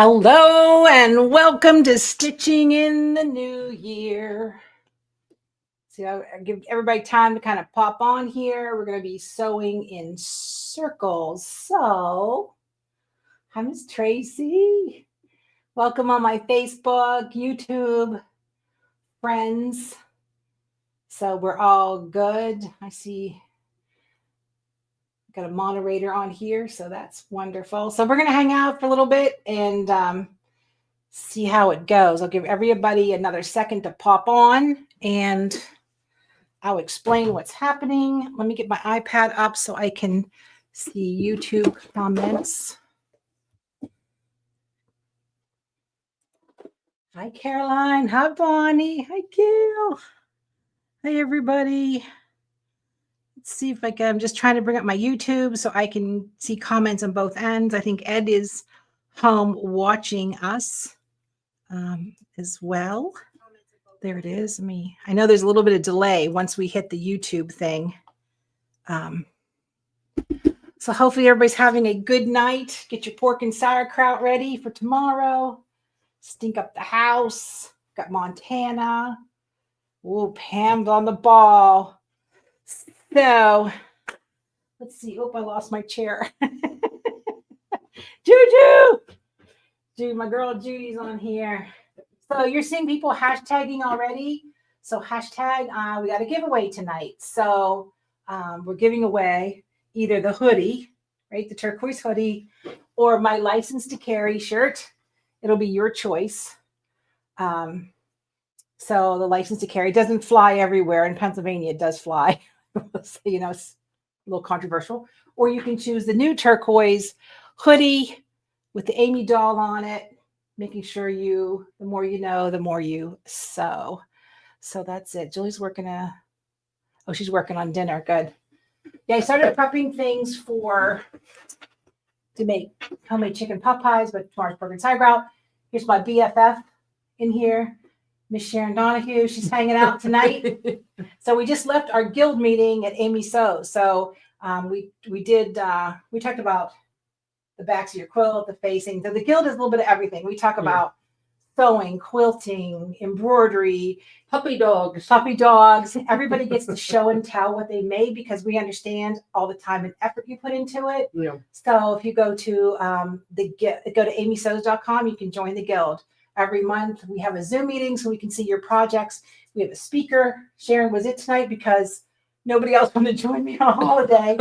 Hello and welcome to Stitching in the New Year. So I give everybody time to kind of pop on here. We're going to be sewing in circles. So, hi, Miss Tracy. Welcome on my Facebook, YouTube, friends. So we're all good. I see got a moderator on here, so that's wonderful. So we're going to hang out for a little bit and see how it goes. I'll give everybody another second to pop on and I'll explain what's happening. Let me get my iPad up so I can see YouTube comments. Hi, Caroline. Hi, Bonnie. Hi, Gail. Hi, everybody. Let's see if I can. I'm just trying to bring up my YouTube so I can see comments on both ends. I think Ed is home watching us as well. There it is. I know there's a little bit of delay once we hit the YouTube thing. So hopefully everybody's having a good night. Get your pork and sauerkraut ready for tomorrow. Stink up the house. Got Montana. Oh, Pam's on the ball. So let's see. Oh, I lost my chair. Judy, my girl Judy's on here. So you're seeing people hashtagging already. So hashtag, we got a giveaway tonight. So we're giving away either the hoodie, right? The turquoise hoodie, or my license to carry shirt. It'll be your choice. So the license to carry doesn't fly everywhere. In Pennsylvania, it does fly. So, it's a little controversial. Or you can choose the new turquoise hoodie with the Amy doll on it, making sure the more you know, the more you sew. So that's it. Julie's she's working on dinner. Good. Yeah, I started prepping things to make homemade chicken pot pies, but tomorrow's pork and sauerkraut. Here's my BFF in here, Miss Sharon Donahue. She's hanging out tonight. So we just left our guild meeting at Amy Sews. So we talked about the backs of your quilt, the facing. So the guild is a little bit of everything. We talk about sewing, quilting, embroidery, puppy dogs. Everybody gets to show and tell what they made because we understand all the time and effort you put into it. Yeah. So if you go to go to amysews.com, you can join the guild. Every month we have a Zoom meeting so we can see your projects. We have a speaker. Sharon was it tonight because nobody else wanted to join me on a holiday.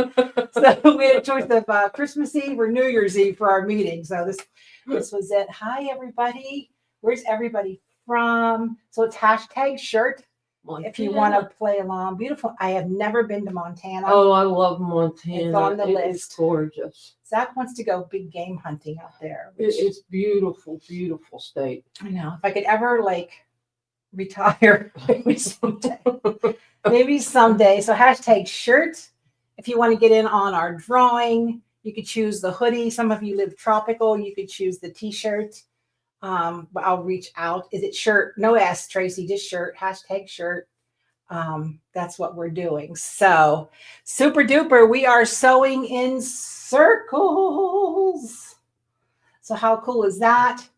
So we had a choice of Christmas Eve or New Year's Eve for our meeting. So this was it. Hi, everybody. Where's everybody from? So it's hashtag shirt. Montana. If you want to play along. Beautiful. I have never been to Montana. Oh, I love Montana. It's on the list. It's gorgeous. Zach wants to go big game hunting out there. It's beautiful, beautiful state. I know. If I could ever retire, maybe someday. So hashtag shirt. If you want to get in on our drawing, you could choose the hoodie. Some of you live tropical. You could choose the t-shirt. But I'll reach out. Is it shirt? No S, Tracy, just shirt. Hashtag shirt. That's what we're doing. So super duper. We are sewing in circles. So how cool is that?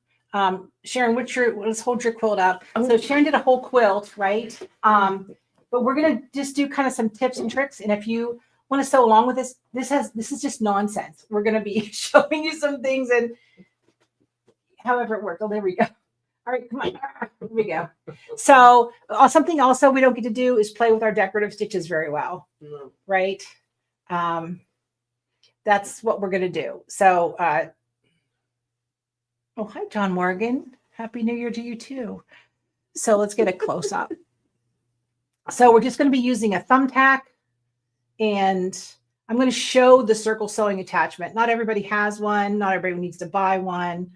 Sharon, let's hold your quilt up. So Sharon did a whole quilt, right? But we're gonna just do kind of some tips and tricks. And if you want to sew along with this, this is just nonsense. We're gonna be showing you some things and however it works. Oh, there we go. All right, come on. Here we go. So something also we don't get to do is play with our decorative stitches very well, right? That's what we're going to do. So, hi, John Morgan. Happy New Year to you too. So let's get a close up. So we're just going to be using a thumbtack and I'm going to show the circle sewing attachment. Not everybody has one. Not everybody needs to buy one.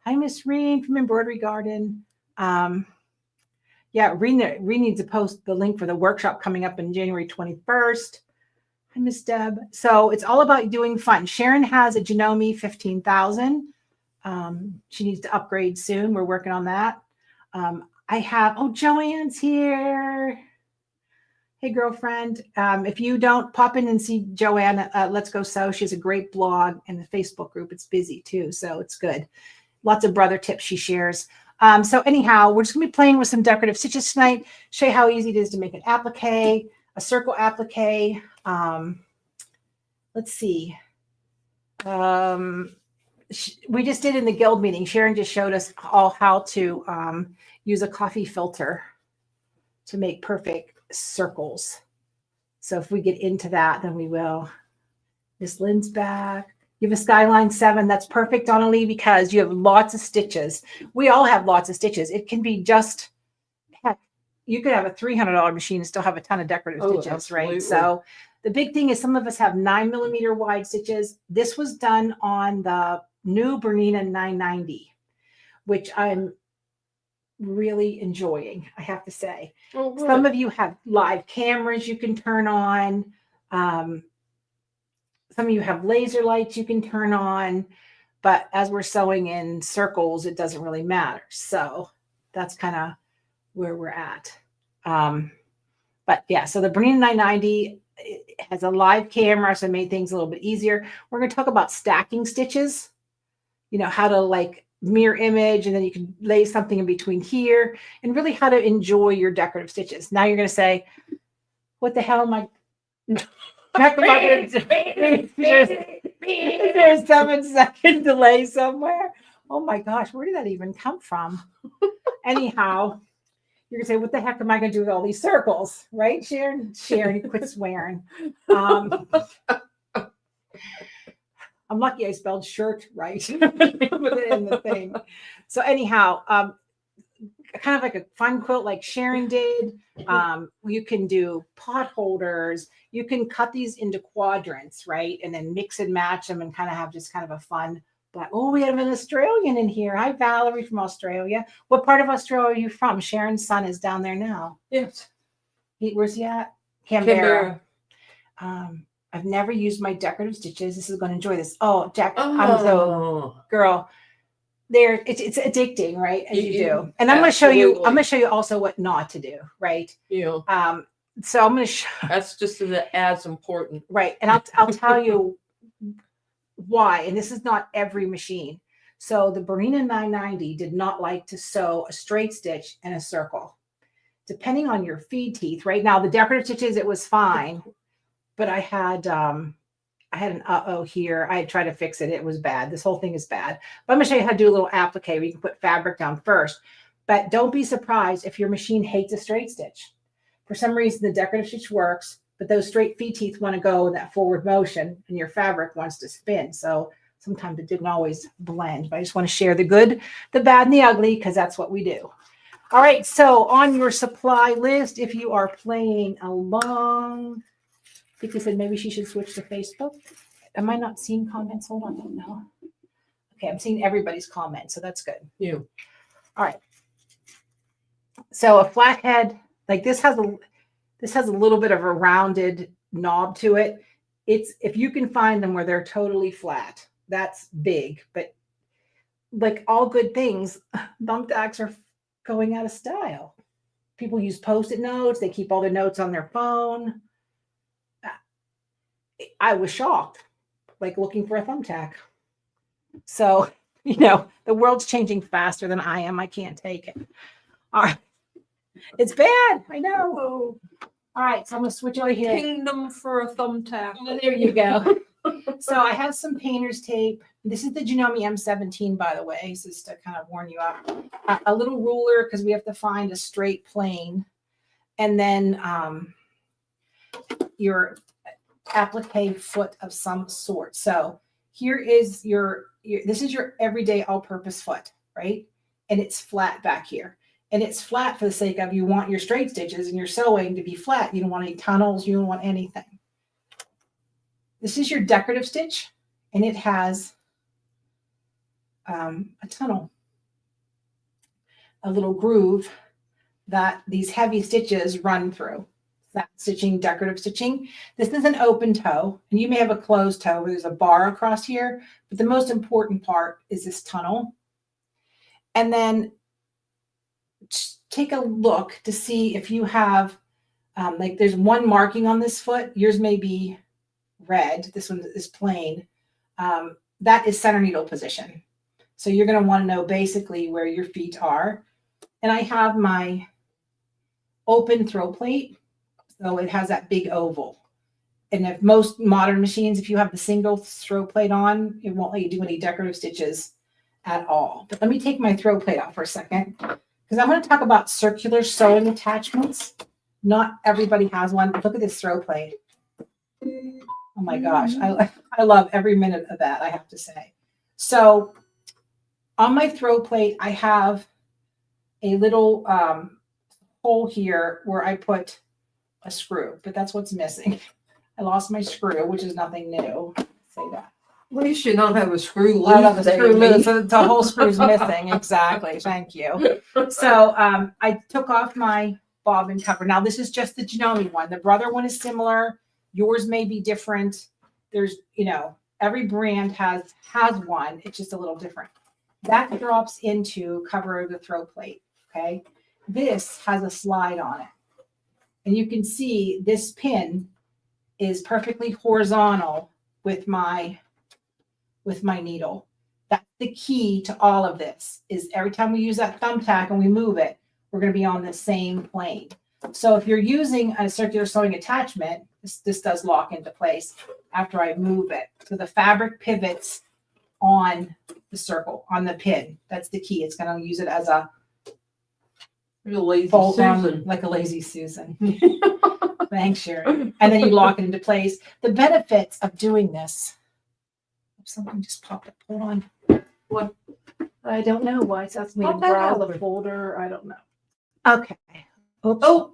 Hi, Miss Reen from Embroidery Garden. Reen needs to post the link for the workshop coming up in January 21st. Hi, Miss Deb. So it's all about doing fun. Sharon has a Janome 15,000. She needs to upgrade soon. We're working on that. Joanne's here. Hey, girlfriend. If you don't pop in and see Joanne, Let's Go Sew. She has a great blog and the Facebook group. It's busy too, so it's good. lots of brother tips she shares. So anyhow, we're just gonna be playing with some decorative stitches tonight, show you how easy it is to make an applique, a circle applique. Let's see. We just did in the guild meeting. Sharon just showed us all how to use a coffee filter to make perfect circles. So if we get into that, then we will. Miss Lynn's back. You have a Skyline 7. That's perfect, Donnelly, because you have lots of stitches. We all have lots of stitches. It can be just, heck, you could have a $300 machine and still have a ton of decorative stitches, absolutely. right? So the big thing is some of us have 9mm wide stitches. This was done on the new Bernina 990, which I'm really enjoying, I have to say. Oh, some of you have live cameras you can turn on. Some of you have laser lights you can turn on, but as we're sewing in circles, it doesn't really matter. So that's kind of where we're at. But yeah, so the Bernina 990 has a live camera, so it made things a little bit easier. We're going to talk about stacking stitches, you know, how to like mirror image, and then you can lay something in between here, and really how to enjoy your decorative stitches. Now you're going to say, what the hell am I? There's a 7-second delay somewhere. Oh my gosh, where did that even come from? Anyhow, you're gonna say, what the heck am I gonna do with all these circles? Right, Sharon? Sharon, quit swearing. I'm lucky I spelled shirt right. Put it in the thing. So anyhow, kind of like a fun quilt like Sharon did. You can do pot holders. You can cut these into quadrants, right? And then mix and match them and kind of have just kind of a fun. But oh, we have an Australian in here. Hi, Valerie from Australia. What part of Australia are you from? Sharon's son is down there now. Yes. Where's he at? Canberra. I've never used my decorative stitches. This is going to enjoy this. Oh, Jack, I'm so girl. There, it's addicting, right? As you do. And I'm going to show you. I'm going to show you also what not to do, right? Yeah. So I'm going to show. That's just as important, right? And I'll tell you why. And this is not every machine. So the Bernina 990 did not like to sew a straight stitch and a circle, depending on your feed teeth. Right now, the decorative stitches it was fine, but I had an here. I had tried to fix it. It was bad. This whole thing is bad. But I'm going to show you how to do a little applique where you can put fabric down first. But don't be surprised if your machine hates a straight stitch. For some reason, the decorative stitch works, but those straight feed teeth want to go in that forward motion, and your fabric wants to spin. So sometimes it didn't always blend. But I just want to share the good, the bad, and the ugly, because that's what we do. All right. So on your supply list, if you are playing along, I think they said maybe she should switch to Facebook. Am I not seeing comments? Hold on, I don't know. Okay, I'm seeing everybody's comments, so that's good. Yeah. All right. So a flathead like this has a little bit of a rounded knob to it. It's if you can find them where they're totally flat, that's big. But like all good things, thumbtacks are going out of style. People use Post-it notes. They keep all their notes on their phone. I was shocked, like looking for a thumbtack. So, the world's changing faster than I am. I can't take it. All right. It's bad. I know. All right. So I'm going to switch over here. Kingdom for a thumbtack. Oh, there you go. So I have some painter's tape. This is the Janome M17, by the way. This is to kind of warn you up. A little ruler because we have to find a straight plane. And then your applique foot of some sort. So here is this is your everyday all-purpose foot, right? And it's flat back here. And it's flat for the sake of you want your straight stitches and your sewing to be flat. You don't want any tunnels. You don't want anything. This is your decorative stitch, and it has a tunnel, a little groove that these heavy stitches run through. That stitching, decorative stitching. This is an open toe, and you may have a closed toe where there's a bar across here, but the most important part is this tunnel. And then take a look to see if you have, like there's one marking on this foot. Yours may be red. This one is plain. That is center needle position. So you're going to want to know basically where your feet are. And I have my open throw plate. So it has that big oval. And if most modern machines, if you have the single throw plate on, it won't let you do any decorative stitches at all. But let me take my throw plate off for a second, because I want to talk about circular sewing attachments. Not everybody has one. Look at this throw plate. Oh my gosh, I love every minute of that, I have to say. So on my throw plate, I have a little hole here where I put a screw, but that's what's missing. I lost my screw, which is nothing new. Say that. At least you don't have a screw loose. I love the screw Amy. loose. So the whole screw's missing. Exactly. Thank you. So I took off my bobbin cover. Now this is just the Janome one. The Brother one is similar. Yours may be different. There's, every brand has one. It's just a little different. That drops into cover the throw plate. Okay. This has a slide on it. And you can see this pin is perfectly horizontal with my needle. That's the key to all of this, is every time we use that thumbtack and we move it, we're going to be on the same plane. So if you're using a circular sewing attachment, this does lock into place after I move it. So the fabric pivots on the circle, on the pin. That's the key. It's going to use it as a Lazy fold on, Susan. like a lazy Susan. Thanks, Sharon. And then you lock it into place. The benefits of doing this. Something just popped up. Hold on. What? I don't know why it's asking me to Pop that browse out. the folder. I don't know. Okay. Oops. Oh,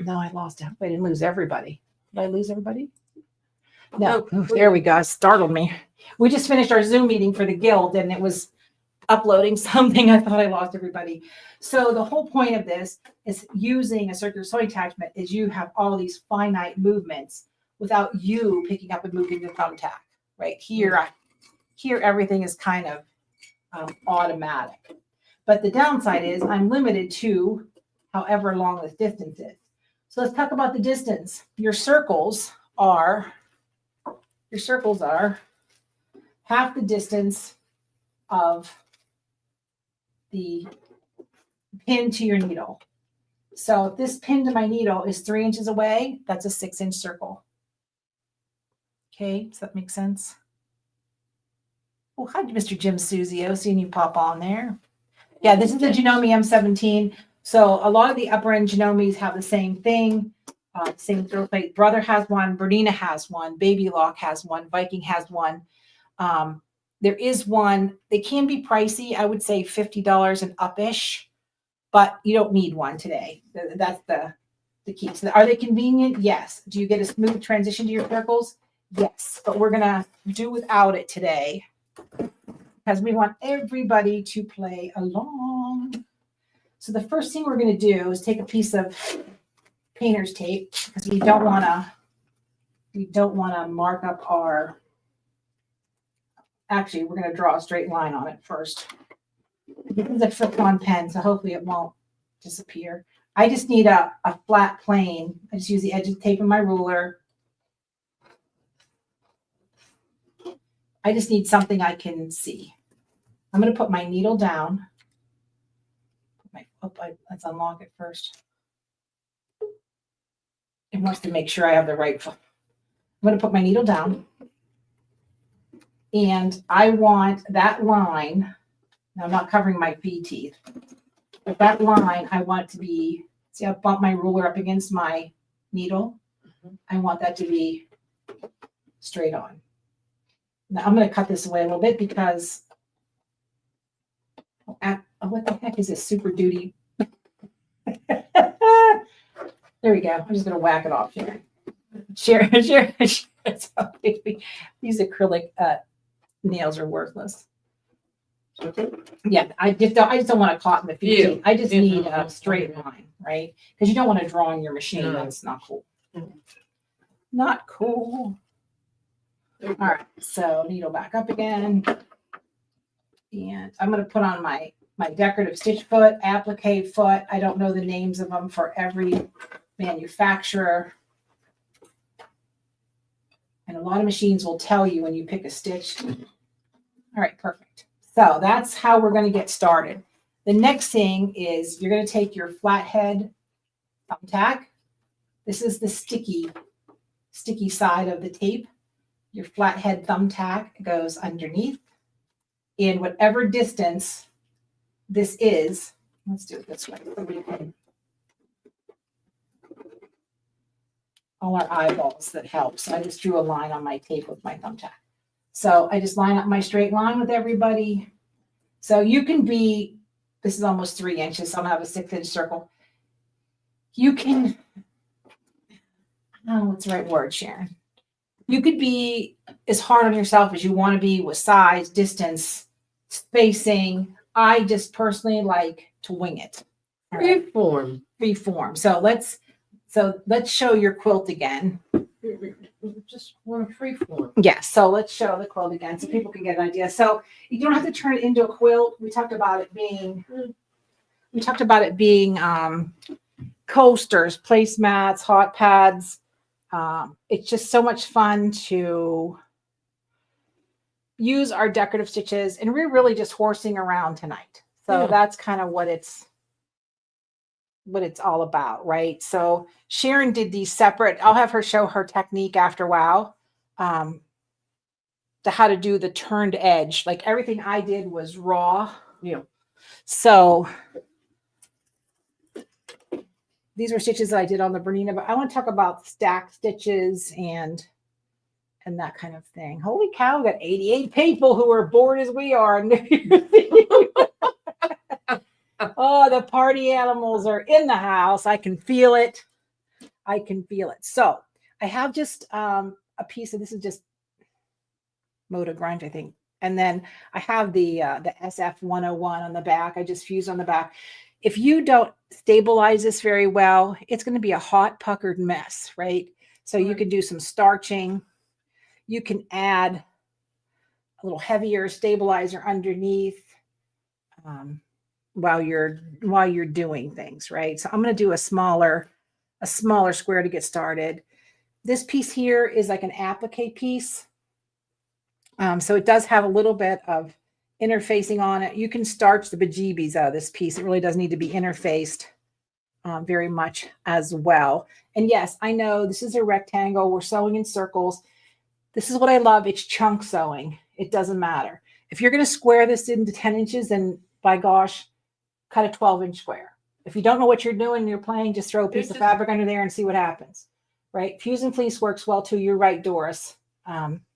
No, I lost it. I didn't lose everybody. Did I lose everybody? No. No. Ooh, there we go. It startled me. We just finished our Zoom meeting for the guild and it was uploading something. I thought I lost everybody. So the whole point of this is using a circular sewing attachment is you have all these finite movements without you picking up and moving the thumbtack. Right here, here everything is kind of automatic. But the downside is I'm limited to however long this distance is. So let's talk about the distance. Your circles are half the distance of the pin to your needle. So if this pin to my needle is 3 inches away, that's a 6-inch circle. Okay, does that make sense? Oh, hi, Mr. Jim Suzio, seeing you pop on there. Yeah, this is the Janome M17. So a lot of the upper end Janomes have the same thing, same throw plate. Brother has one, Bernina has one, Baby Lock has one, Viking has one. There is one, they can be pricey, I would say $50 and up-ish, but you don't need one today. That's the key. So are they convenient? Yes. Do you get a smooth transition to your circles? Yes, but we're going to do without it today because we want everybody to play along. So the first thing we're going to do is take a piece of painter's tape because we don't want to mark up our, actually, we're going to draw a straight line on it first. This is a flip-on pen, so hopefully it won't disappear. I just need a flat plane. I just use the edge of the tape and my ruler. I just need something I can see. I'm going to put my needle down. Let's unlock it first. It wants to make sure I have the right. I'm going to put my needle down. And I want that line. Now I'm not covering my feed teeth. But that line, I want it to be, see, I bump my ruler up against my needle. I want that to be straight on. Now I'm going to cut this away a little bit because, what the heck is this Super Duty? There we go. I'm just going to whack it off here. Share. These acrylic nails are worthless. Yeah, I just don't want to caught in the feet. Yeah. I just Yeah. need a straight line, right? Because you don't want to draw on your machine. No. That's not cool. No. Not cool. All right, so needle back up again. And I'm going to put on my decorative stitch foot, applique foot. I don't know the names of them for every manufacturer. And a lot of machines will tell you when you pick a stitch. All right, perfect. So that's how we're going to get started. The next thing is you're going to take your flathead thumbtack. This is the sticky side of the tape. Your flathead thumbtack goes underneath in whatever distance this is. Let's do it this way. All our eyeballs that help. So I just drew a line on my tape with my thumbtack. So I just line up my straight line with everybody. So you can be, this is almost 3 inches, so I'm gonna have a 6-inch circle. You can, oh, what's the right word, Sharon? You could be as hard on yourself as you want to be with size, distance, spacing. I just personally like to wing it. Freeform. Freeform. So let's show your quilt again. Just want a freeform. Yes. So let's show the quilt again so people can get an idea. So you don't have to turn it into a quilt. We talked about it being coasters, placemats, hot pads. It's just so much fun to use our decorative stitches, and we're really just horsing around tonight. So that's kind of what it's all about, right? So Sharon did these separate. I'll have her show her technique after a while, to how to do the turned edge. Like everything I did was raw. Yeah. So these were stitches that I did on the Bernina, but I want to talk about stack stitches and that kind of thing. Holy cow, we got 88 people who are bored as we are. Oh, the party animals are in the house. I can feel it. So I have just a piece of, this is just Moda Grunge, I think. And then I have the SF 101 on the back. I just fused on the back. If you don't stabilize this very well, it's going to be a hot puckered mess, right? So you can do some starching. You can add a little heavier stabilizer underneath while you're doing things, right? So I'm going to do a smaller square to get started. This piece here is like an applique piece. So it does have a little bit of interfacing on it. You can starch the bejeebies out of this piece. It really does need to be interfaced very much as well. And yes, I know this is a rectangle. We're sewing in circles. This is what I love. It's chunk sewing. It doesn't matter. If you're going to square this into 10 inches, then by gosh, cut a 12-inch square. If you don't know what you're doing and you're playing, just throw a piece of fabric under there and see what happens, right? Fuse and fleece works well too. You're right, Doris.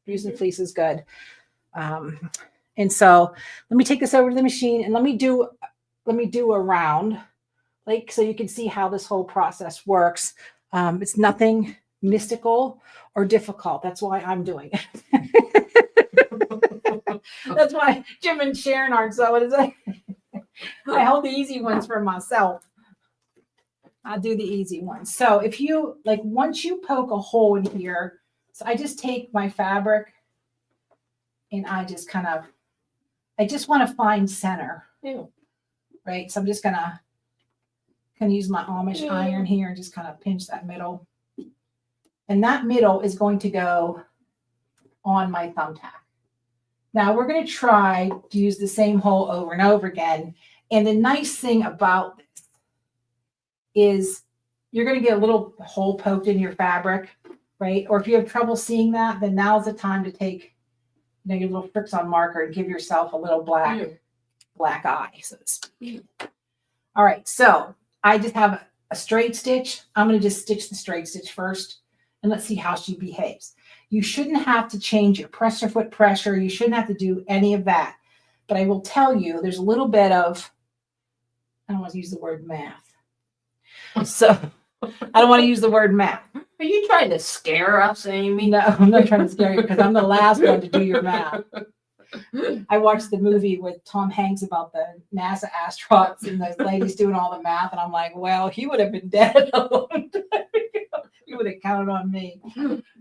Fuse and fleece is good. And so let me take this over to the machine and let me do a round, like, so you can see how this whole process works. It's nothing mystical or difficult. That's why I'm doing it. That's why Jim and Sharon aren't so. It is like, I hold the easy ones for myself. I'll do the easy ones. So if you like, once you poke a hole in here, so I just take my fabric and I just want to find center. Right. So I'm just gonna use my Amish iron here and just kind of pinch that middle. And that middle is going to go on my thumbtack. Now we're going to try to use the same hole over and over again. And the nice thing about this is you're going to get a little hole poked in your fabric, right? Or if you have trouble seeing that, then now's the time to take, your little Fix-On marker and give yourself a little black eye, so to speak. All right, so I just have a straight stitch. I'm going to just stitch the straight stitch first, and let's see how she behaves. You shouldn't have to change your presser foot pressure. You shouldn't have to do any of that. But I will tell you, there's a little bit of, I don't want to use the word math. So I don't want to use the word math. Are you trying to scare us, Amy? No, I'm not trying to scare you because I'm the last one to do your math. I watched the movie with Tom Hanks about the NASA astronauts and those ladies doing all the math. And I'm like, well, he would have been dead a long time ago. He would have counted on me.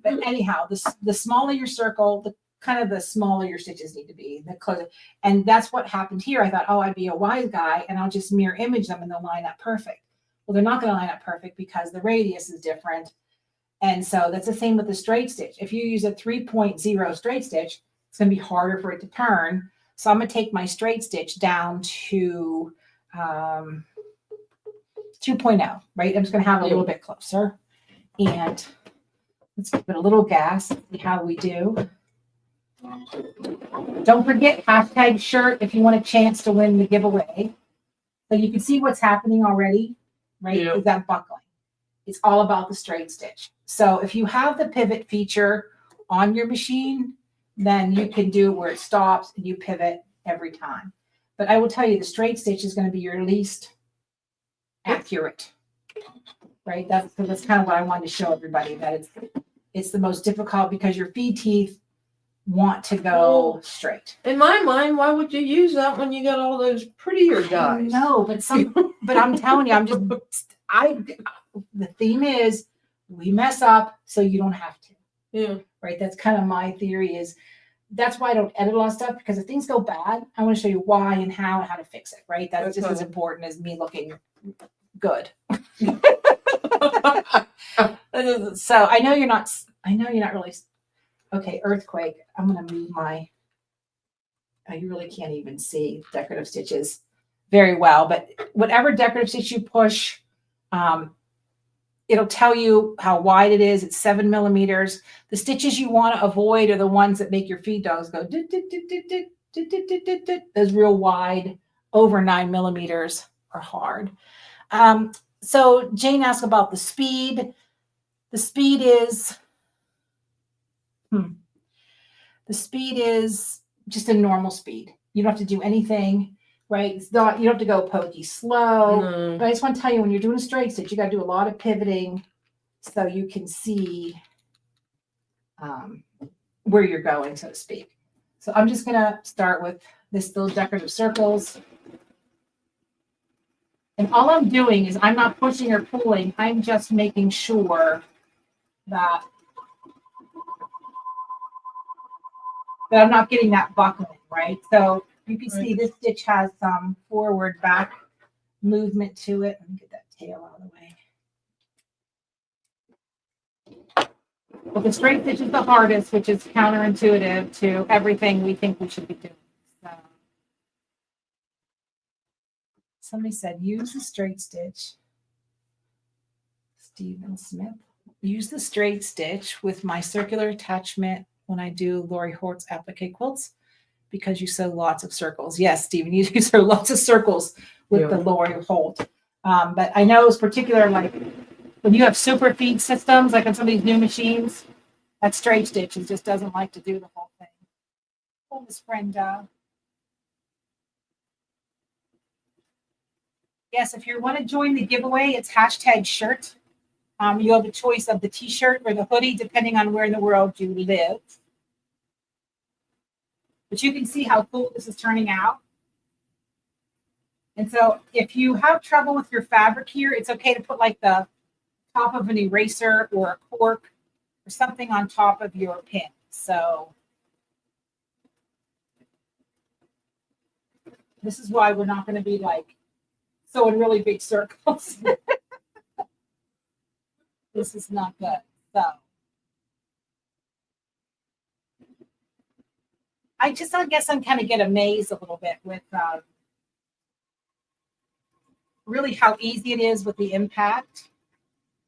But anyhow, the smaller your circle, the smaller your stitches need to be, the closer. And that's what happened here. I thought, oh, I'd be a wise guy and I'll just mirror image them and they'll line up perfect. Well, they're not going to line up perfect because the radius is different. And so that's the same with the straight stitch. If you use a 3.0 straight stitch, it's going to be harder for it to turn. So I'm going to take my straight stitch down to 2.0, right? I'm just going to have it a little bit closer. And let's give it a little gas, see how we do. Don't forget hashtag shirt if you want a chance to win the giveaway. So you can see what's happening already, right? Yeah. Is that buckling? It's all about the straight stitch. So if you have the pivot feature on your machine, then you can do where it stops and you pivot every time. But I will tell you, the straight stitch is going to be your least accurate, right? That's kind of what I wanted to show everybody, that it's the most difficult because your feed teeth want to go straight. In my mind, why would you use that when you got all those prettier guys? No, but I'm telling you, the theme is we mess up so you don't have to. Yeah. Right. That's kind of my theory is that's why I don't edit a lot of stuff, because if things go bad, I want to show you why and how and how to fix it. Right. That's just as important as me looking good. So I know you're not really. Okay. Earthquake. I'm going to move you really can't even see decorative stitches very well, but whatever decorative stitch you push, it'll tell you how wide it is. It's 7 millimeters. The stitches you want to avoid are the ones that make your feed dogs go those real wide, over 9 millimeters are hard. So Jane asked about the speed. The speed is just a normal speed. You don't have to do anything, right? It's not, you don't have to go pokey slow. No. But I just want to tell you, when you're doing a straight stitch, you got to do a lot of pivoting so you can see where you're going, so to speak. So I'm just going to start with this little decorative circles. And all I'm doing is I'm not pushing or pulling. I'm just making sure that I'm not getting that buckling, right? So you can see this stitch has some forward back movement to it. Let me get that tail out of the way. Well, the straight stitch is the hardest, which is counterintuitive to everything we think we should be doing. So somebody said, use the straight stitch. Stephen Smith. Use the straight stitch with my circular attachment when I do Lori Hort's applique quilts, because you sew lots of circles. Yes, Stephen, you sew lots of circles with the Lori Holt. But I know it's particular, like when you have super feed systems, like on some of these new machines, that straight stitch just doesn't like to do the whole thing. Oh, Miss Brenda. Yes, if you want to join the giveaway, it's hashtag shirt. You have a choice of the t-shirt or the hoodie, depending on where in the world you live. But you can see how cool this is turning out. And so if you have trouble with your fabric here, it's okay to put like the top of an eraser or a cork or something on top of your pin. So this is why we're not going to be like sewing really big circles. This is not good. So I guess I'm kind of get amazed a little bit with really how easy it is with the impact.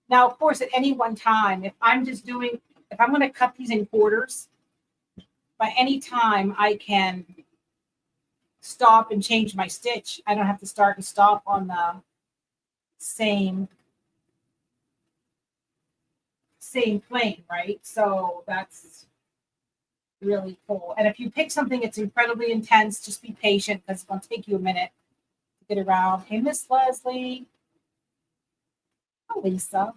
Now, of course, at any one time, if I'm going to cut these in quarters, by any time I can stop and change my stitch. I don't have to start and stop on the same plane, right? So that's really cool. And if you pick something that's incredibly intense, just be patient, because it's going to take you a minute to get around. Hey, Miss Leslie. Oh, Lisa.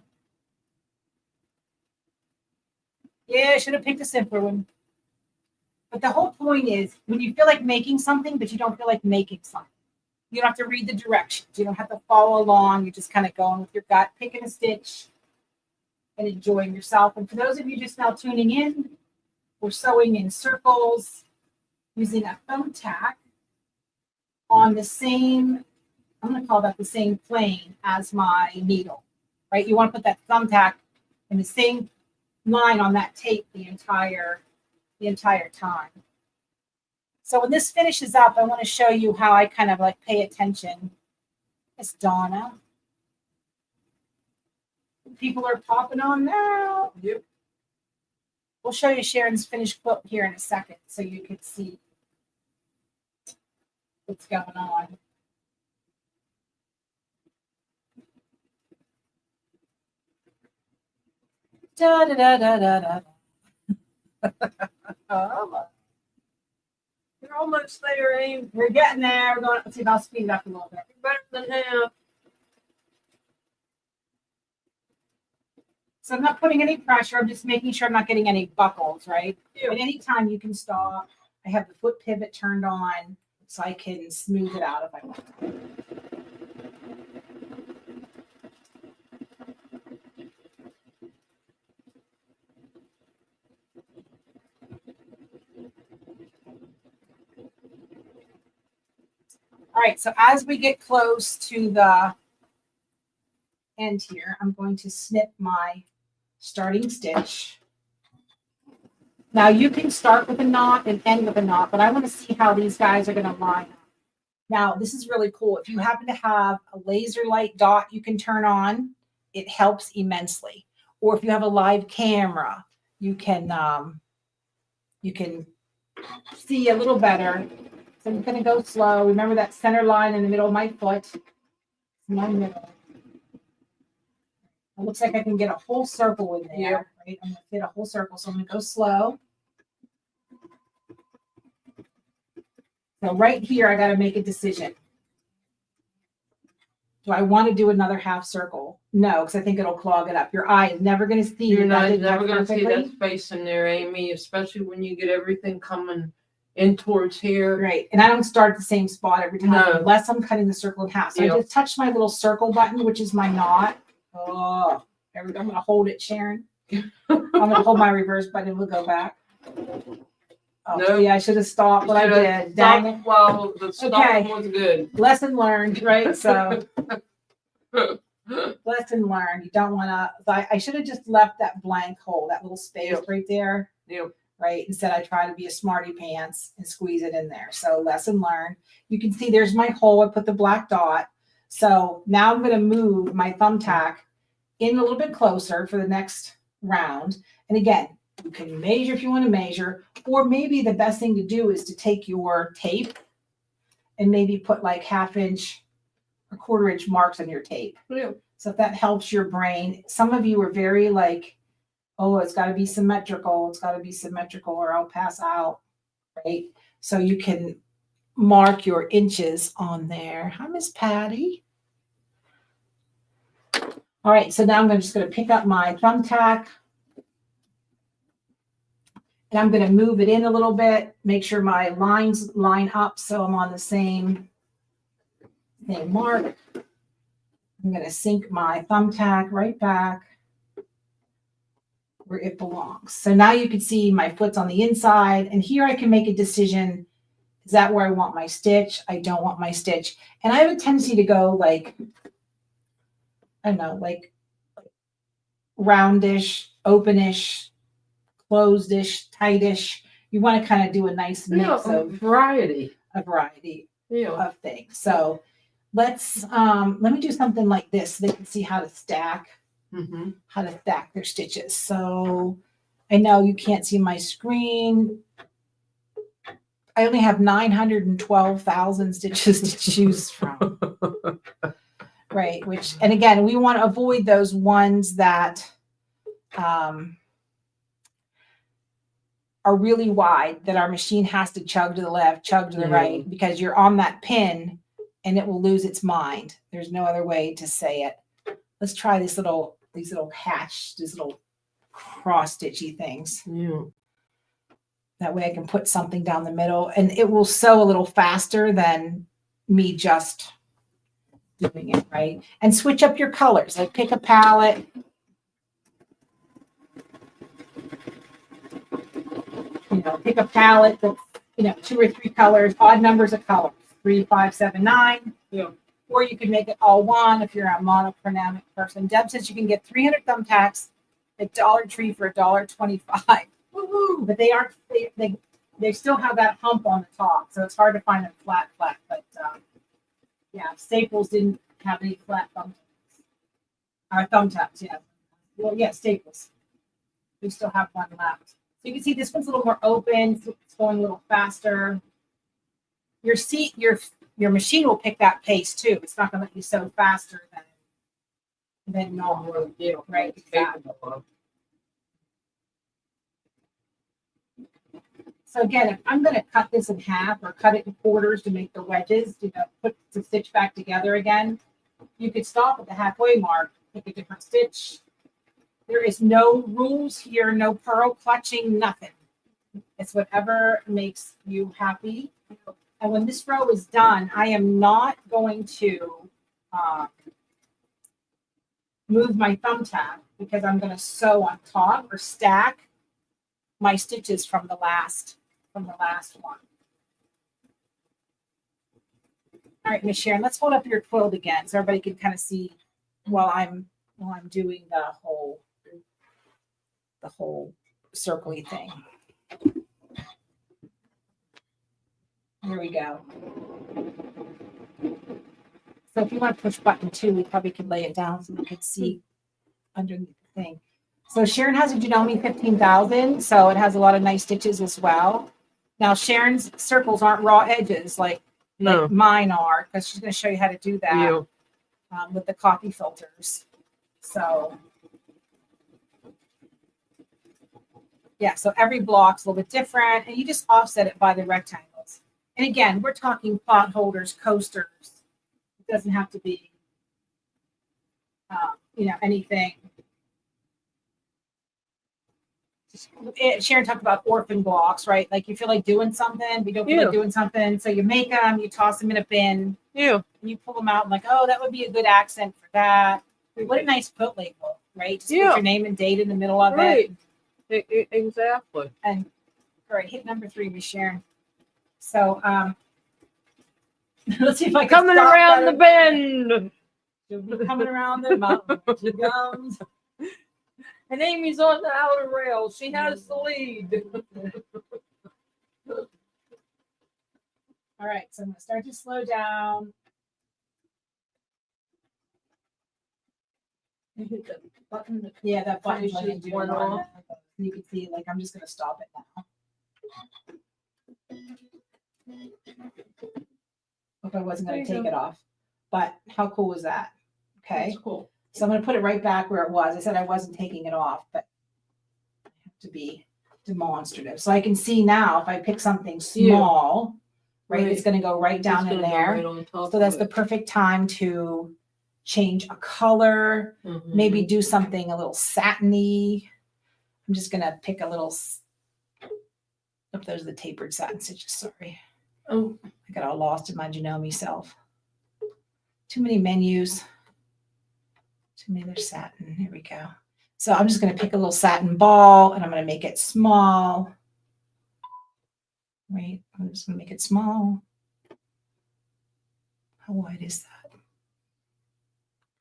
Yeah, I should have picked a simpler one. But the whole point is, when you feel like making something, but you don't feel like making something, you don't have to read the directions. You don't have to follow along. You're just kind of going with your gut, picking a stitch and enjoying yourself. And for those of you just now tuning in, we're sewing in circles using a thumb tack on the same, I'm going to call that the same plane as my needle, right? You want to put that thumbtack in the same line on that tape the entire time. So when this finishes up, I want to show you how I kind of like pay attention. It's Donna. People are popping on now. Yep. We'll show you Sharon's finished quilt here in a second so you can see what's going on. Da da da da da da. Oh, You're almost there, Aim. we're getting there. We're going. Let's see if I'll speed it up a little bit. You're better than half. So I'm not putting any pressure. I'm just making sure I'm not getting any buckles, right? Yeah. At any time you can stop. I have the foot pivot turned on so I can smooth it out if I want. All right, so as we get close to the end here, I'm going to snip my starting stitch. Now you can start with a knot and end with a knot, but I want to see how these guys are going to line up. Now, this is really cool. If you happen to have a laser light dot you can turn on, it helps immensely. Or if you have a live camera, you can see a little better. So I'm going to go slow. Remember that center line in the middle of my foot. My middle. It looks like I can get a whole circle in there. Yeah. Right? I'm going to fit a whole circle. So I'm going to go slow. So right here, I got to make a decision. Do I want to do another half circle? No, because I think it'll clog it up. Your eye is never going to see. You're that I not did never going to see perfectly. that space in there, Amy, especially when you get everything coming in towards here. Right. And I don't start at the same spot every time No. unless I'm cutting the circle in half. So Yeah. I just touched my little circle button, which is my knot. Oh, I'm going to hold it, Sharon. I'm going to hold my reverse button. We'll go back. Oh, No. yeah, I should have stopped what I did. Dang it. Well, the stopping Okay. was good. Lesson learned, right? So lesson learned. You don't want to. I should have just left that blank hole, that little space Yep. right there. Yep. Right. Instead, I try to be a smarty pants and squeeze it in there. So lesson learned. You can see there's my hole. I put the black dot. So now I'm going to move my thumbtack in a little bit closer for the next round. And again, you can measure if you want to measure, or maybe the best thing to do is to take your tape and maybe put like 1/2 inch or 1/4 inch marks on your tape. Yeah. So if that helps your brain, some of you are very like, oh, it's got to be symmetrical. It's got to be symmetrical or I'll pass out, right? So you can mark your inches on there. Hi, Miss Patty. All right, so now I'm just going to pick up my thumbtack and I'm going to move it in a little bit, make sure my lines line up so I'm on the same mark. I'm going to sink my thumbtack right back where it belongs. So now you can see my foot's on the inside, and here I can make a decision. Is that where I want my stitch? I don't want my stitch. And I have a tendency to go like, I don't know, like roundish, openish, closed-ish, tightish. You want to kind of do a nice mix Yeah, of variety. a variety Yeah. of things. So let me do something like this so they can see how to stack. Mm-hmm. How to stack their stitches. So I know you can't see my screen. I only have 912,000 stitches to choose from. Right, and again, we want to avoid those ones that are really wide, that our machine has to chug to the left, chug to the right, because you're on that pin and it will lose its mind. There's no other way to say it. Let's try these little cross stitchy things. Yeah. That way I can put something down the middle and it will sew a little faster than me just doing it, right? And switch up your colors. Like pick a palette. Pick a palette that's, 2 or 3 colors, odd numbers of colors, 3, 5, 7, 9. Yeah. Or you can make it all one if you're a monochromatic person. Deb says you can get 300 thumbtacks at Dollar Tree for $1.25. Woohoo! But they aren't. they still have that hump on the top, so it's hard to find a flat. But yeah, Staples didn't have any flat thumbtacks. Yeah, well, yeah, Staples. We still have one left. So you can see this one's a little more open. It's going a little faster. Your machine will pick that pace too. It's not going to let you sew faster than normal. Yeah, Right, exactly. So again, if I'm going to cut this in half or cut it in quarters to make the wedges, put the stitch back together again, you could stop at the halfway mark, pick a different stitch. There is no rules here, no purl clutching, nothing. It's whatever makes you happy. And when this row is done, I am not going to move my thumbtack because I'm going to sew on top or stack my stitches from the last one. All right, Miss Sharon, let's hold up your quilt again so everybody can kind of see while I'm doing the whole circly thing. Here we go. So if you want to push button 2, we probably could lay it down so we could see underneath the thing. So Sharon has a Janome 15,000, so it has a lot of nice stitches as well. Now Sharon's circles aren't raw edges like mine are, because she's going to show you how to do that with the coffee filters. So yeah, so every block's a little bit different, and you just offset it by the rectangles. And again, we're talking pot holders, coasters. It doesn't have to be, anything. Sharon talked about orphan blocks, right? Like you feel like doing something, but you don't feel like doing something. So you make them, you toss them in a bin. Yeah. And you pull them out and like, oh, that would be a good accent for that. What a nice quilt label, right? Just put your name and date in the middle of it. Exactly. And all right, hit number 3, Miss Sharon. So let's see if I can coming around the bend. She'll be coming around the mountain. She comes. And Amy's on the outer rail. She has the lead. All right, so I'm going to start to slow down. Button. Yeah, that button. One off. You can see, like, I'm just going to stop it now. Hope I wasn't going to take it off. But how cool was that? Okay. That's cool. So I'm going to put it right back where it was. I said I wasn't taking it off, but I have to be demonstrative. So I can see now if I pick something small, right, it's going to go right down in there. Right on top so that's the perfect time to change a color, maybe do something a little satiny. I'm just going to pick a little, oh, those are the tapered satin stitches, sorry. Oh, I got all lost in my Janome self. Too many menus. Too many, there's satin. Here we go. So I'm just going to pick a little satin ball and I'm going to make it small. Right. I'm just going to make it small. How wide is that?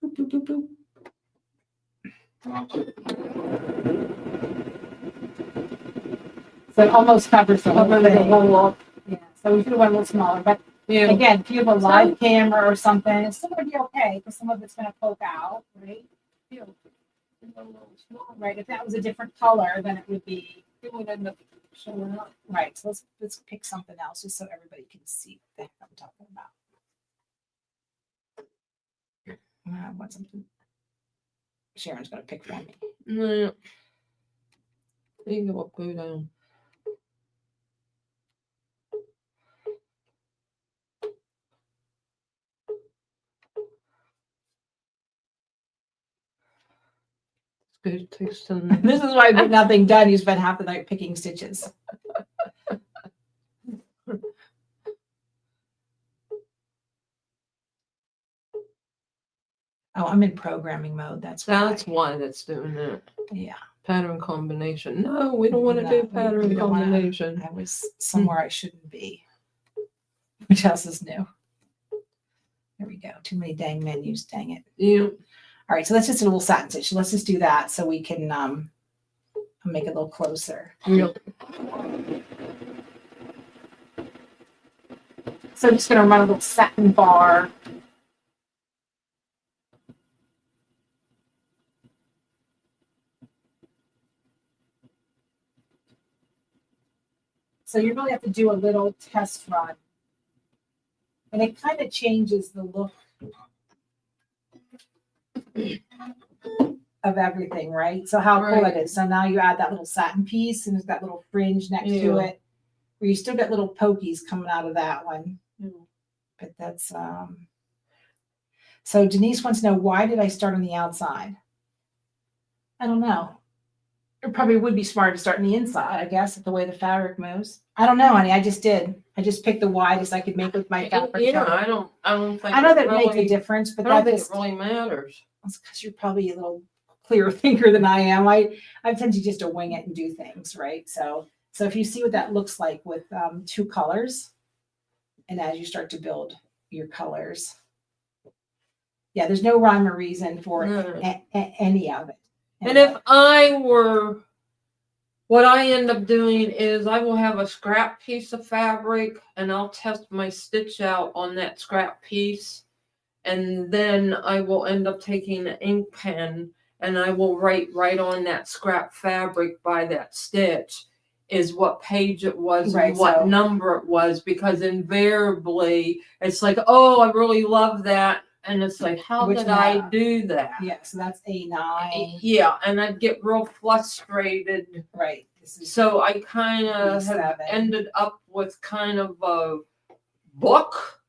Boop, boop, boop, boop. So it almost covers the whole thing. Yeah. So we should have went a little smaller, but again, if you have a live camera or something, it's still going to be okay because some of it's going to poke out, right? Right. If that was a different color, then it would be. It would end up showing up. Right. So let's pick something else just so everybody can see what the heck I'm talking about. I want something. Sharon's going to pick for me. No. You go down. Good. Takes some. This is why I get nothing done. You spend half the night picking stitches. Oh, I'm in programming mode. That's why that's doing that. Yeah. Pattern combination. No, we don't want to do pattern combination. I was somewhere I shouldn't be. Which else is new? There we go. Too many dang menus. Dang it. Yeah. All right. So let's just do a little satin stitch. Let's just do that so we can make it a little closer. Yep. So I'm just going to run a little satin bar. So you really have to do a little test run. And it kind of changes the look of everything, right? So how cool Right. it is. So now you add that little satin piece and there's that little fringe next to Yeah. it. Where you still get little pokies coming out of that one. Yeah. But that's so Denise wants to know, why did I start on the outside? I don't know. It probably would be smart to start on the inside, I guess, the way the fabric moves. I don't know, honey. I just did. I just picked the widest I could make with my fabric. Yeah, I don't think I know it that makes a really, difference, but I don't that think just it really matters. that's because you're probably a little clearer thinker than I am. I tend to just to wing it and do things, right? So if you see what that looks like with two colors, and as you start to build your colors, yeah, there's no rhyme or reason for No. any of it. And if I were, what I end up doing is I will have a scrap piece of fabric and I'll test my stitch out on that scrap piece. And then I will end up taking an ink pen and I will write right on that scrap fabric by that stitch is what page it was Right, and what so- number it was, because invariably it's like, oh, I really love that. And it's like, how Which did I one? do that? Yeah, so that's A9. Yeah, and I'd get real frustrated. Right. This is So I kind of have B7. ended up with kind of a book,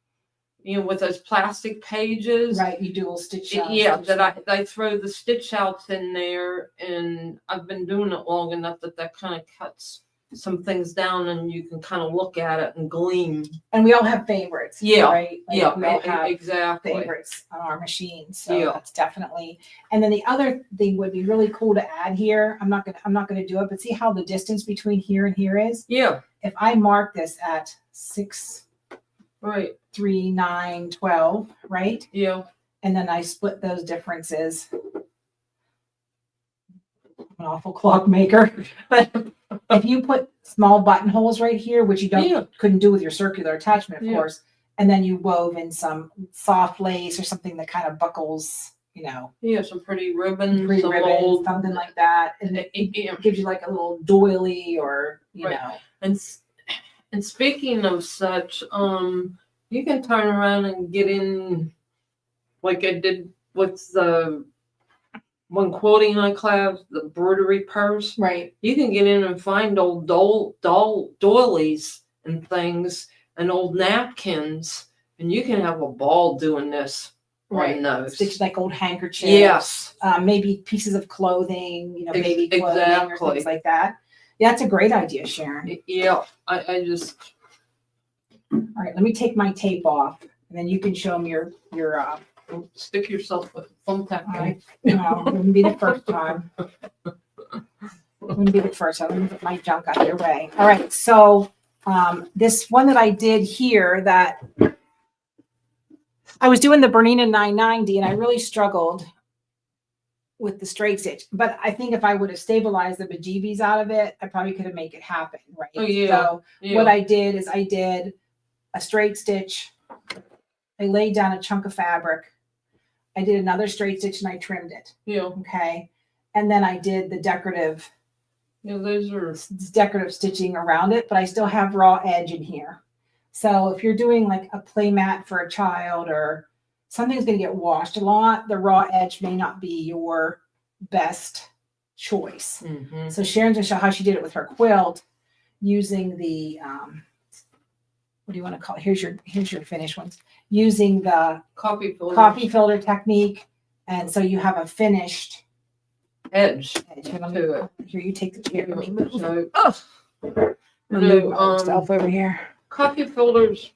with those plastic pages. right. You do a little stitch. Yeah, stitch that I throw the stitch outs in there, and I've been doing it long enough that kind of cuts some things down, and you can kind of look at it and glean. And we all have favorites. Yeah, Right. Like, yeah, we all have exactly. favorites on our machines. So Yeah. that's definitely. And then the other thing would be really cool to add here. I'm not gonna do it, but see how the distance between here and here is. Yeah, If I mark this at 6, right. 3, 9, 12, right? Yeah, And then I split those differences. I'm an awful clockmaker, but if you put small buttonholes right here, which you couldn't do with your circular attachment, of Yeah. course, and then you wove in some soft lace or something that kind of buckles, yeah, some pretty ribbons, pretty some ribbons, old, something like that, and it yeah. gives you like a little doily or Right. And speaking of such, you can turn around and get in, like I did with the one quoting I class, the embroidery purse. right. You can get in and find old doilies and things and old napkins, and you can have a ball doing this on those. Stitch like old handkerchiefs. Yes. Maybe pieces of clothing, baby clothing or Exactly. things like that. Yeah, that's a great idea, Sharon. Yeah, I just. All right, let me take my tape off, and then you can show them your. Stick yourself with thumbtack. All right, no, it wouldn't be the first time. Wouldn't be the first time. Let me get my junk out of your way. All right, so this one that I did here, that I was doing the Bernina 990, and I really struggled with the straight stitch. But I think if I would have stabilized the bejeebies out of it, I probably could have made it happen, right? Oh, yeah. So Yeah. what I did is I did a straight stitch. I laid down a chunk of fabric. I did another straight stitch and I trimmed it. Yeah. Okay. And then I did the decorative Those are. stitching around it, but I still have raw edge in here. So if you're doing like a play mat for a child or something's going to get washed a lot, the raw edge may not be your best choice. Mm-hmm. So Sharon's going to show how she did it with her quilt using the, what do you want to call it? Here's your finished ones. Using the Coffee filter technique. And so you have a finished edge edge. Here, let me- to it. here, you take the chair. Let me move. So, I'm gonna move my stuff over here. coffee filters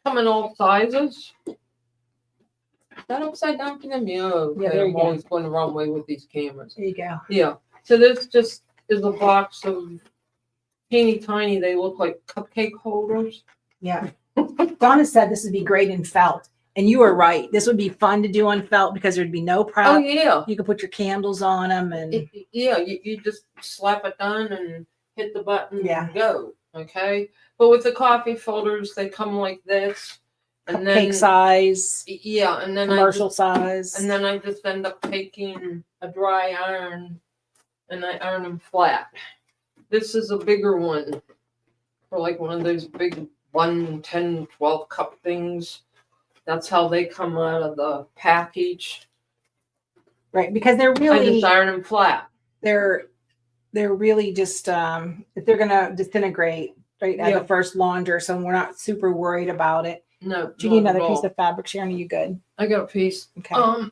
come in all sizes. Is that upside down for them? Yeah. Okay. Yeah, there you I'm go. always going the wrong way with these cameras. There you go. Yeah. So this just is a box of teeny tiny. They look like cupcake holders. Yeah. Donna said this would be great in felt. And you were right. This would be fun to do on felt because there'd be no prep. Oh yeah. You could put your candles on them and Yeah. You just slap it down and hit the button Yeah. and go. Okay, but with the coffee folders, they come like this, and then Cupcake size, yeah, and then commercial size. and then I just end up taking a dry iron and I iron them flat. This is a bigger one for like one of those big 1, 10, 12 cup things. That's how they come out of the package. Right, because they're I really just iron them flat. they're really just if they're gonna disintegrate right at Yeah. the first launder, so we're not super worried about it. No, Do you need not at another piece all. of fabric, Sharon? Are you good? I got a piece. Okay. You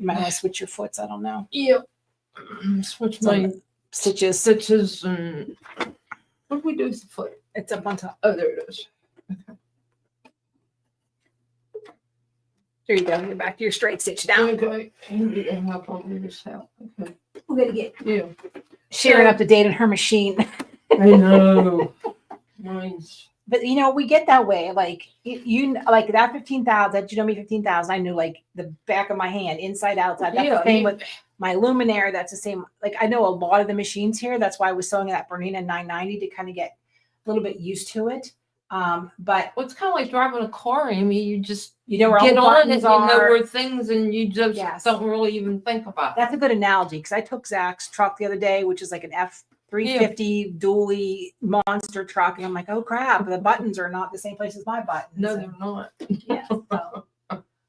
might want to switch your foots. I don't know. Yeah. Switch my Stitches. stitches and what do we do with the foot? It's up on top. Oh, there it is. There you go. You're back to your straight stitch down. Okay. And you can help on this out. Okay. We're gonna get Yeah. Sharon up to date on her machine. I know. Mine's. But you know, we get that way. Like you like that 15,000, that you know me 15,000. I knew like the back of my hand, inside, outside. That's the same with my luminaire. That's the same. Like I know a lot of the machines here. That's why I was sewing that Bernina 990 to kind of get a little bit used to it. But Well, it's kind of like driving a car, Amy. You just you know where all get the on it, buttons you know are. where things, and you just Yes. don't really even think about it. That's a good analogy because I took Zach's truck the other day, which is like an F350 dually monster truck, and I'm like, oh crap, the buttons are not the same place as my buttons. No, they're not. Yeah. So.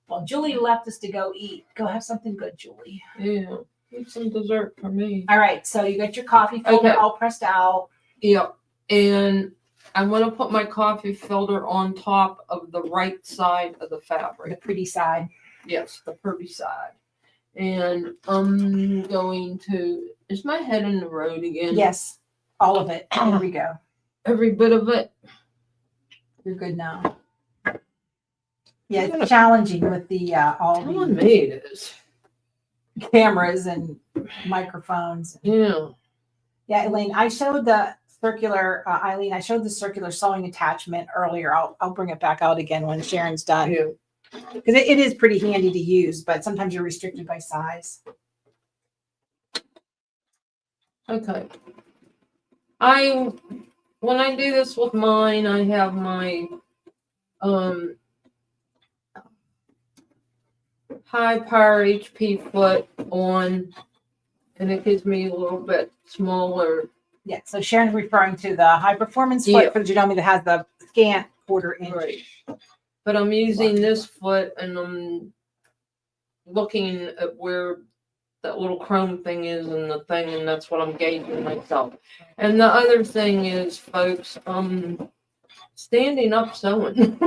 Well, Julie left us to go eat. Go have something good, Julie. Yeah. Need some dessert for me. All right. So you got your coffee filter Okay. all pressed out. Yep. And I want to put my coffee filter on top of the right side of the fabric. The pretty side. Yes, the pretty side. And I'm going to, is my head in the road again? Yes. All of it. Here we go. Every bit of it. You're good now. Yeah, it's challenging with the all Telling the me it is. cameras and microphones. Yeah. Yeah, Elaine, I showed the circular, Eileen, I showed the circular sewing attachment earlier. I'll bring it back out again when Sharon's done. Yeah. Because it is pretty handy to use, but sometimes you're restricted by size. Okay. When I do this with mine, I have my high power HP foot on, and it gives me a little bit smaller. Yeah, so Sharon's referring to the high performance foot for the Janome that has the scant 1/4 inch. Right. But I'm using this foot and I'm looking at where that little chrome thing is and the thing, and that's what I'm gauging myself. And the other thing is, folks, standing up sewing.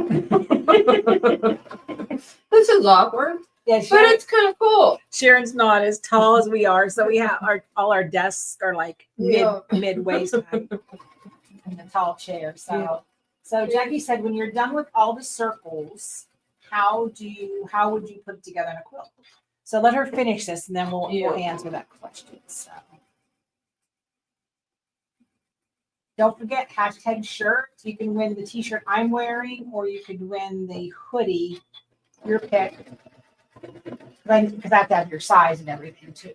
This is awkward. Yeah, But it's kind of cool. Sharon's not as tall as we are, so we have all our desks are like mid waist height in the tall chair. So Jackie said, when you're done with all the circles, how would you put it together in a quilt? So let her finish this, and then we'll answer that question. So don't forget #shirt. You can win the t-shirt I'm wearing, or you could win the hoodie. Your pick. Because I have to have your size and everything too.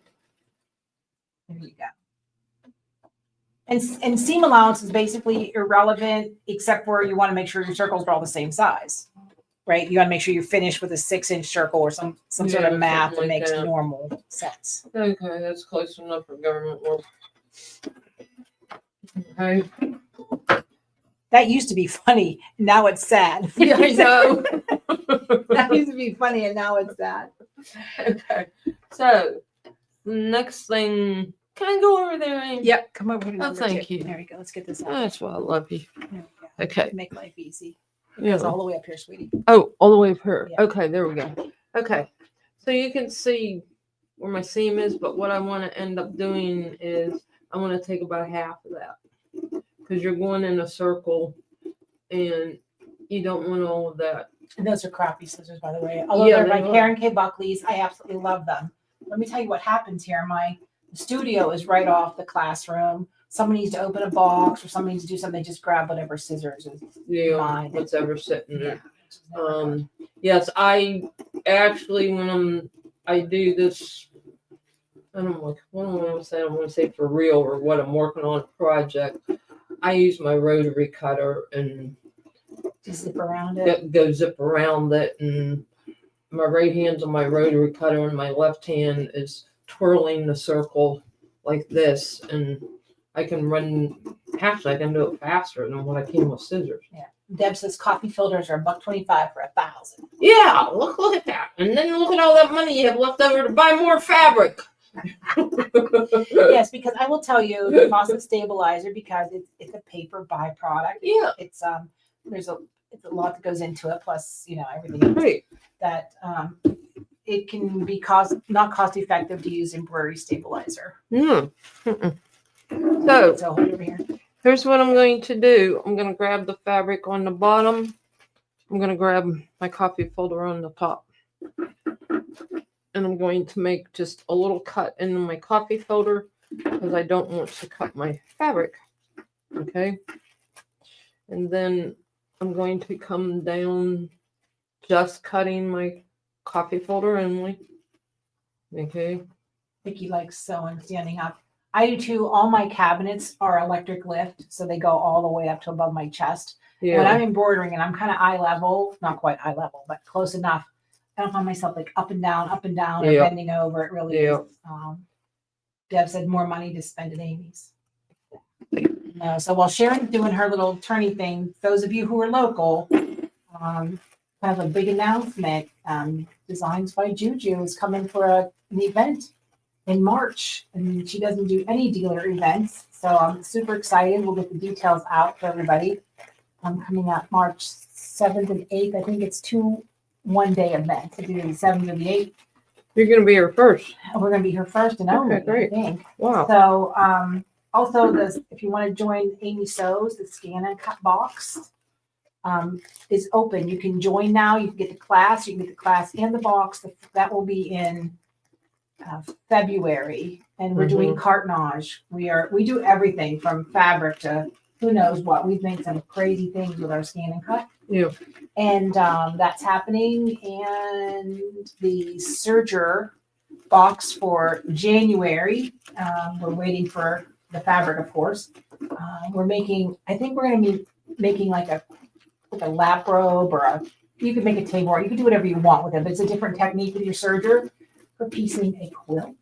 There you go. And seam allowance is basically irrelevant, except where you want to make sure your circles are all the same size, right? You got to make sure you're finished with a 6-inch circle or some sort of math that makes normal sense. Okay, that's close enough for government work. Okay. That used to be funny. Now it's sad. Yeah, I know. That used to be funny, and now it's sad. Okay. So, next thing, can I go over there? Amy? Yep. Come over to number thank 2. you. There we go. Let's get this out. That's why I love you. There we go. Okay. Make life easy. Yeah. It's all the way up here, sweetie. Oh, all the way up here. Yeah. Okay, there we go. Okay. So you can see where my seam is, but what I want to end up doing is I want to take about half of that because you're going in a circle and you don't want all of that. And those are crappy scissors, by the way. Although they're by Karen K. Buckley's, I absolutely love them. Let me tell you what happens here. My studio is right off the classroom. Someone needs to open a box or someone needs to do something. They just grab whatever scissors is mine. What's ever sitting there. Yeah. Yes, I actually, when I do this, I don't know what I want to say. I want to say for real or what I'm working on a project. I use my rotary cutter and Just zip around it. go zip around it, and my right hand's on my rotary cutter and my left hand is twirling the circle like this, and I can do it faster than what I can with scissors. Yeah. Deb says coffee filters are $1.25 for 1,000. Yeah, look at that. And then look at all that money you have left over to buy more fabric. Yes, because I will tell you the cost of stabilizer, because it's a paper byproduct. Yeah. It's it's a lot that goes into it, plus everything else Right. that it can be not cost effective to use embroidery stabilizer. Mm. So So hold over here. here's what I'm going to do. I'm going to grab the fabric on the bottom. I'm going to grab my coffee folder on the top. And I'm going to make just a little cut into my coffee folder because I don't want to cut my fabric. Okay. And then I'm going to come down just cutting my coffee folder only. Okay. Vicky likes sewing standing up. I do too. All my cabinets are electric lift, so they go all the way up to above my chest. Yeah. When I'm embroidering and I'm kind of eye level, not quite eye level, but close enough, I don't find myself like up and down, or Yeah. bending over. It really Yeah. is. Deb said more money to spend at Amy's. No, so while Sharon's doing her little turny thing, those of you who are local, have a big announcement. Designs by Juju is coming for an event in March, and she doesn't do any dealer events, so I'm super excited. We'll get the details out for everybody. I'm coming out March 7th and 8th. I think it's 2 one-day events. It's either the 7th or the 8th. You're going to be here first. We're going to be here first and only, Okay, great. I think. Wow. So, also, if you want to join Amy Sews, the scan and cut box is open. You can join now. You can get the class. You can get the class and the box. That will be in February, and we're doing cartonnage. We do everything from fabric to who knows what. We've made some crazy things with our scan and cut. Yeah. And that's happening. And the serger box for January, we're waiting for the fabric, of course. I think we're going to be making like a lap robe, or you could make a table, or you can do whatever you want with it, but it's a different technique with your serger for piecing a quilt.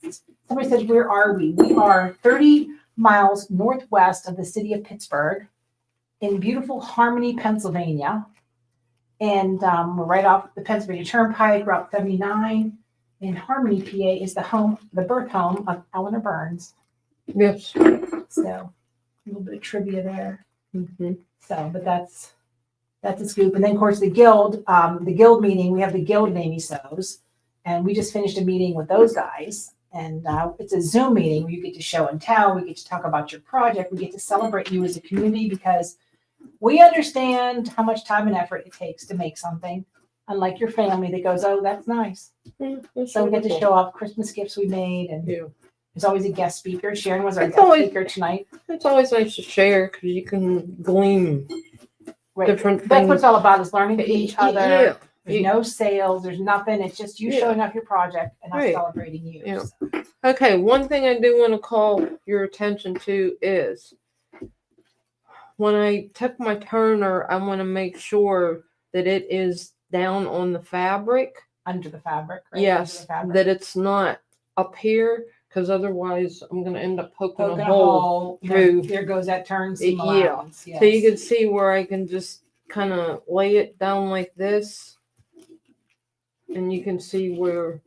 Somebody said, where are we? We are 30 miles northwest of the city of Pittsburgh in beautiful Harmony, Pennsylvania. And we're right off the Pennsylvania Turnpike, Route 79. And Harmony, PA is the birth home of Eleanor Burns. Yes. So a little bit of trivia there. Mm-hmm. So, but that's a scoop. And then of course the guild meeting, we have the guild of Amy Sews, and we just finished a meeting with those guys. And it's a Zoom meeting where you get to show and tell. We get to talk about your project. We get to celebrate you as a community, because we understand how much time and effort it takes to make something. Unlike your family that goes, oh, that's nice. So we get to show off Christmas gifts we made, and there's always a guest speaker. Sharon was our guest speaker tonight. It's always nice to share because you can glean different things. That's what it's all about, is learning from each other. Yeah. There's no sales. There's nothing. It's just you showing off your project and us celebrating you. Yeah. So. Okay, one thing I do want to call your attention to is when I took my turner, I want to make sure that it is down on the fabric. Under the fabric, right? Yes, that it's not up here, because otherwise I'm going to end up poking a hole through. There goes that turn seam Yeah. allowance. Yes. So you can see where I can just kind of lay it down like this. And you can see where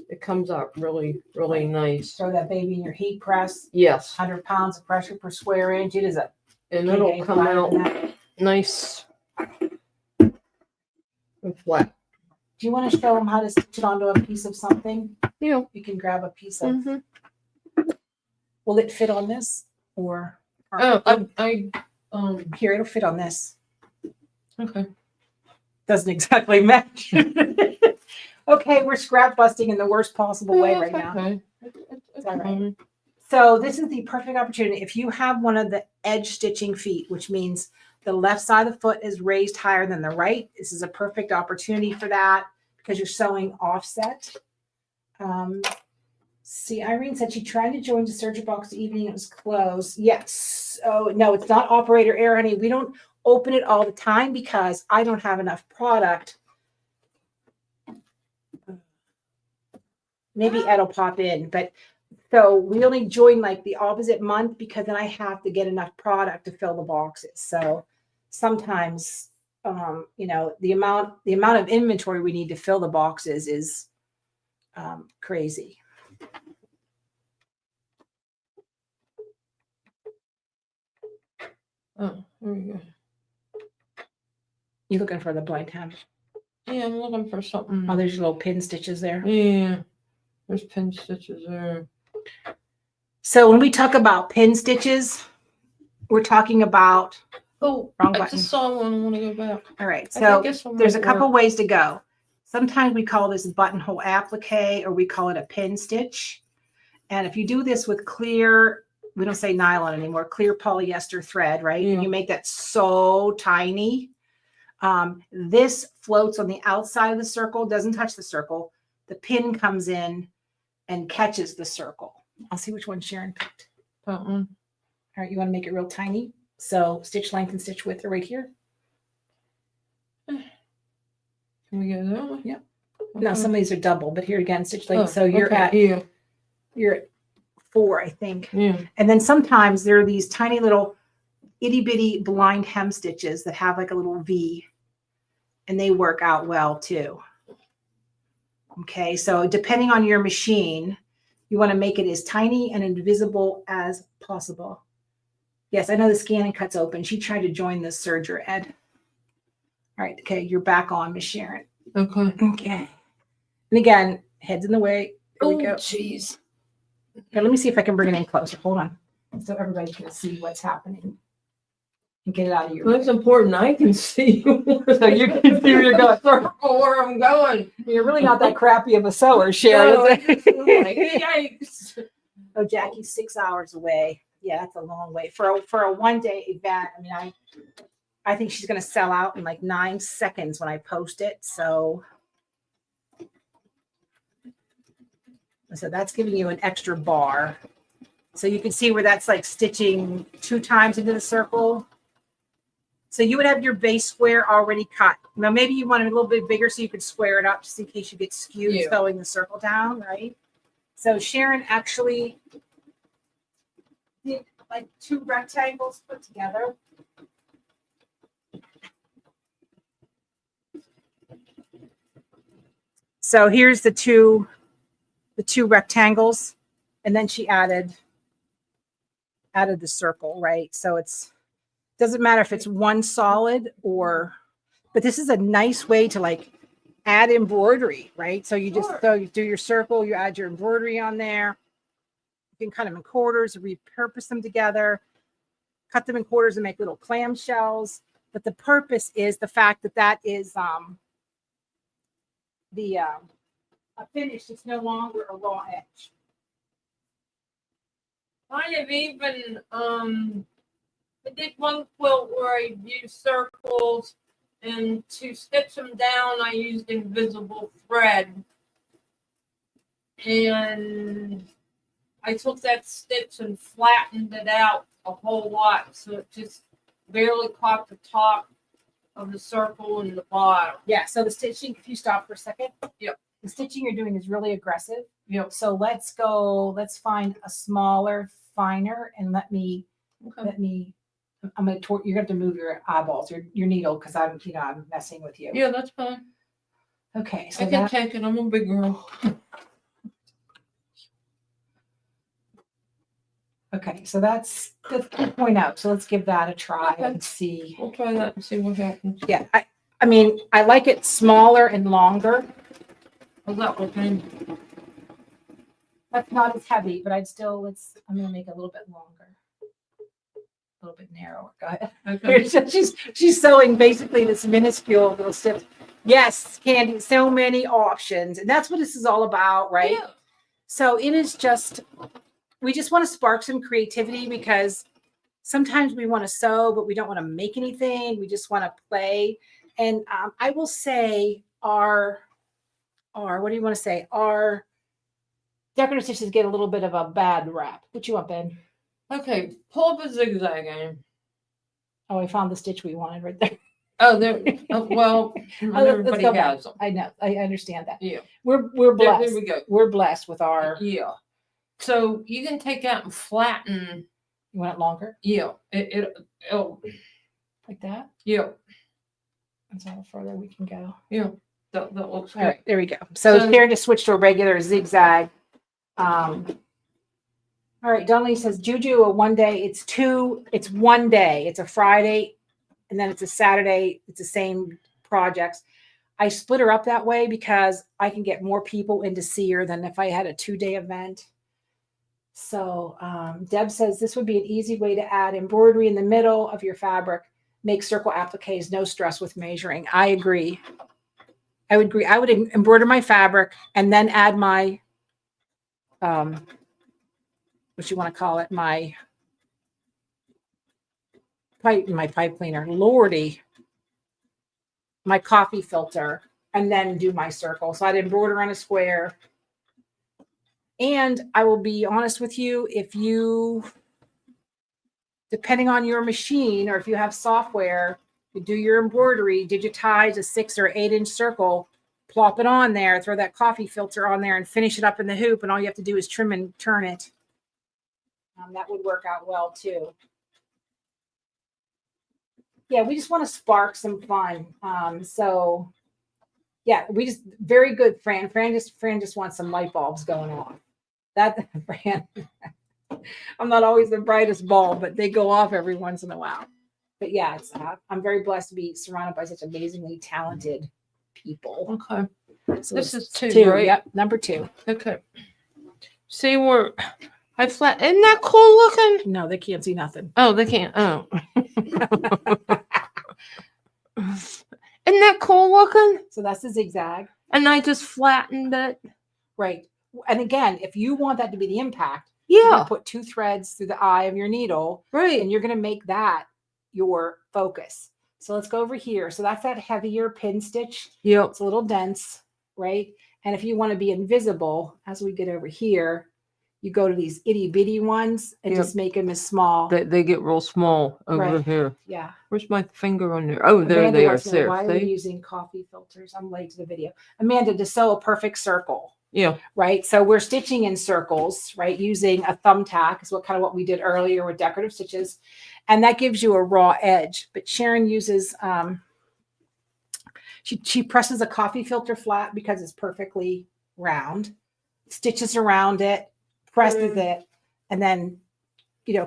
it comes out really, really nice. Throw that baby in your heat press. Yes. 100 pounds of pressure per square inch. It is a And it'll come out nice and flat. Do you want to show them how to stitch it onto a piece of something? Yeah. You can grab a piece of. Will it fit on this, or? Here, it'll fit on this. Okay. Doesn't exactly match. Okay, we're scrap busting in the worst possible way right now. Okay. It's all right. So this is the perfect opportunity. If you have one of the edge stitching feet, which means the left side of the foot is raised higher than the right, this is a perfect opportunity for that, because you're sewing offset. See, Irene said she tried to join the surgery box the evening. It was closed. Yes. Oh, no, it's not operator error, honey. We don't open it all the time because I don't have enough product. Maybe Ed will pop in, but so we only join like the opposite month because then I have to get enough product to fill the boxes. So sometimes, the amount of inventory we need to fill the boxes is crazy. Oh, there we go. You looking for the blind hem? Yeah, I'm looking for something. Oh, there's your little pin stitches there. Yeah, there's pin stitches there. So when we talk about pin stitches, we're talking about. Oh, wrong I button. just saw one. I want to go back. All right, I so think this one there's a might couple work. ways to go. Sometimes we call this buttonhole applique, or we call it a pin stitch. And if you do this with clear, we don't say nylon anymore, clear polyester thread, right? Yeah. And you make that so tiny. This floats on the outside of the circle, doesn't touch the circle. The pin comes in and catches the circle. I'll see which one Sharon picked. That one. All right, you want to make it real tiny? So stitch length and stitch width are right here. Can we go that way? Yep. No, some of these are double, but here again, stitch length. Oh, So you're okay. you're at 4, I think. Yeah. And then sometimes there are these tiny little itty bitty blind hem stitches that have like a little V, and they work out well too. Okay, so depending on your machine, you want to make it as tiny and invisible as possible. Yes, I know the scan and cuts open. She tried to join the serger, Ed. All right, okay, you're back on, Miss Sharon. Okay. Okay. And again, head's in the way. Here we go. Jeez. Here, let me see if I can bring it in closer. Hold on. So everybody can see what's happening. And get it out of your That's way. important. I can see. So you can see where you circle where I'm going. You're really not that crappy of a sewer, Sharon. No, is it's it? like, yikes. Oh, Jackie's 6 hours away. Yeah, that's a long way. For a one-day event, I mean, I think she's going to sell out in like 9 seconds when I post it. So that's giving you an extra bar. So you can see where that's like stitching 2 times into the circle. So you would have your base square already cut. Now maybe you want it a little bit bigger so you could square it up just in case you get skewed sewing the circle down, right? So Sharon actually did like 2 rectangles put together. So here's the two rectangles, and then she added the circle, right? So it's doesn't matter if it's one solid or, but this is a nice way to like add embroidery, right? So you just so you do your circle, you add your embroidery on there. You can cut them in quarters, repurpose them together, cut them in quarters and make little clamshells. But the purpose is the fact that that is a finish. It's no longer a raw edge. I have even I did one quilt where I used circles, and to stitch them down I used invisible thread, and I took that stitch and flattened it out a whole lot so it just barely caught the top of the circle and the bottom. Yeah, so the stitching, if you stop for a second. Yep. The stitching you're doing is really aggressive. Yep. So let's find a smaller, finer, and I'm gonna you're gonna have to move your eyeballs, your needle, because I'm messing with you. Yeah, that's fine. Okay, so I can take it. I'm a big girl. Okay, so that's 2.0. So let's give that a try and see. We'll try that and see what happens. Yeah, I mean, I like it smaller and longer. How's that looking? That's not as heavy, but I'm gonna make it a little bit longer. A little bit narrower. Go ahead. Okay. She's sewing basically this minuscule little stitch. Yes, Candy, so many options. And that's what this is all about, right? Yeah. So it is just, we just want to spark some creativity because sometimes we want to sew, but we don't want to make anything. We just want to play. And I will say our what do you want to say? Our decorative stitches get a little bit of a bad rap. What you want, Ben? Okay, pull up a zigzag in. Oh, I found the stitch we wanted right there. Oh, there. Well, not Let's everybody go back. has them. I know. I understand that. Yeah. We're There blessed. we go. We're blessed with our. Yeah. So you can take that and flatten. You want it longer? Yeah. It'll. Like that? Yeah. That's how further we can go. Yeah. That looks good. All right, there we go. So So- Sharon just switched to a regular zigzag. All right, Donnelly says Juju a 1 day. It's 1 day. It's a Friday, and then it's a Saturday. It's the same projects. I split her up that way because I can get more people in to see her than if I had a 2-day event. So Deb says this would be an easy way to add embroidery in the middle of your fabric. Make circle appliques, no stress with measuring. I agree. I would agree. I would embroider my fabric and then add my, what you want to call it, my pipe cleaner, Lordy, my coffee filter, and then do my circle. So I'd embroider on a square. And I will be honest with you, if you, depending on your machine or if you have software, you do your embroidery, digitize a 6 or 8 inch circle, plop it on there, throw that coffee filter on there and finish it up in the hoop. And all you have to do is trim and turn it. That would work out well too. Yeah, we just want to spark some fun. So yeah, we just, very good, Fran. Fran just wants some light bulbs going on. That, Fran, I'm not always the brightest bulb, but they go off every once in a while. But yeah, it's, I'm very blessed to be surrounded by such amazingly talented people. Okay. So This it's is two, right? Yep, number 2. Okay. See where I flat. Isn't that cool looking? No, they can't see nothing. Oh, they can't. Oh. Isn't that cool looking? So that's the zigzag. And I just flattened it. Right. And again, if you want that to be the impact, you're Yeah. gonna put 2 threads through the eye of your needle, Right. and you're going to make that your focus. So let's go over here. So that's that heavier pin stitch. Yep. It's a little dense, right? And if you want to be invisible, as we get over here, you go to these itty bitty ones and Yep. just make them as small. They get real small over Right. here. Yeah. Where's my finger on there? Oh, there Amanda they are. wants to know, There. why are we See? using coffee filters? I'm late to the video. Amanda, to sew a perfect circle. Yeah. Right. So we're stitching in circles, right? Using a thumbtack is what we did earlier with decorative stitches. And that gives you a raw edge. But Sharon uses, she presses a coffee filter flat because it's perfectly round, stitches around it, presses it, and then,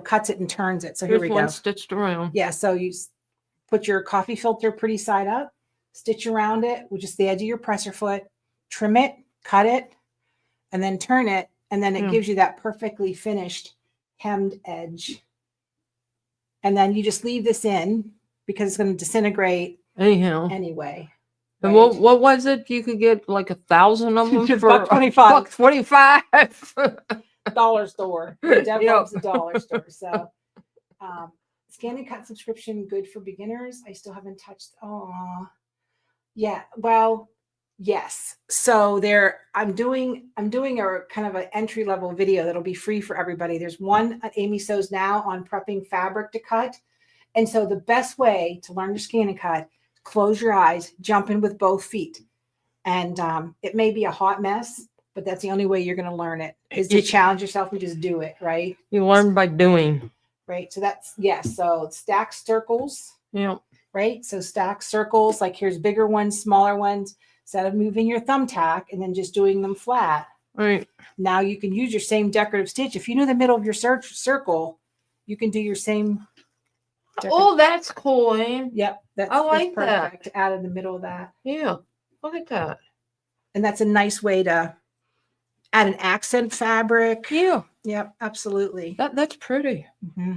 cuts it and turns it. So here Here's we one go. stitched around. Yeah. So you put your coffee filter pretty side up, stitch around it with just the edge of your presser foot, trim it, cut it, and then turn it. And then it gives you that perfectly finished hemmed edge. And then you just leave this in because it's going to disintegrate Anyhow. anyway. And right? what was it? You could get like 1,000 of them for $1.25. $1.25. Dollar store. Deb Yep. loves the dollar store. So scan and cut subscription good for beginners. I still haven't touched. Oh, yeah. Well, yes. So I'm doing a kind of an entry level video that'll be free for everybody. There's one at Amy Sews Now on prepping fabric to cut. And so the best way to learn to scan and cut, close your eyes, jump in with both feet. And it may be a hot mess, but that's the only way you're going to learn it, is to challenge yourself and just do it, right? You learn by doing. Right. So that's, yes. So stack circles, Yeah. right? So stack circles, like here's bigger ones, smaller ones. Instead of moving your thumbtack and then just doing them flat, Right. now you can use your same decorative stitch. If you know the middle of your circle, you can do your same. Oh, that's cool, Anne. Yep. That's like perfect to add in the middle of that. Yeah. Look at that. And that's a nice way to add an accent fabric. Yeah. Yep, absolutely. That's pretty. Mm-hmm.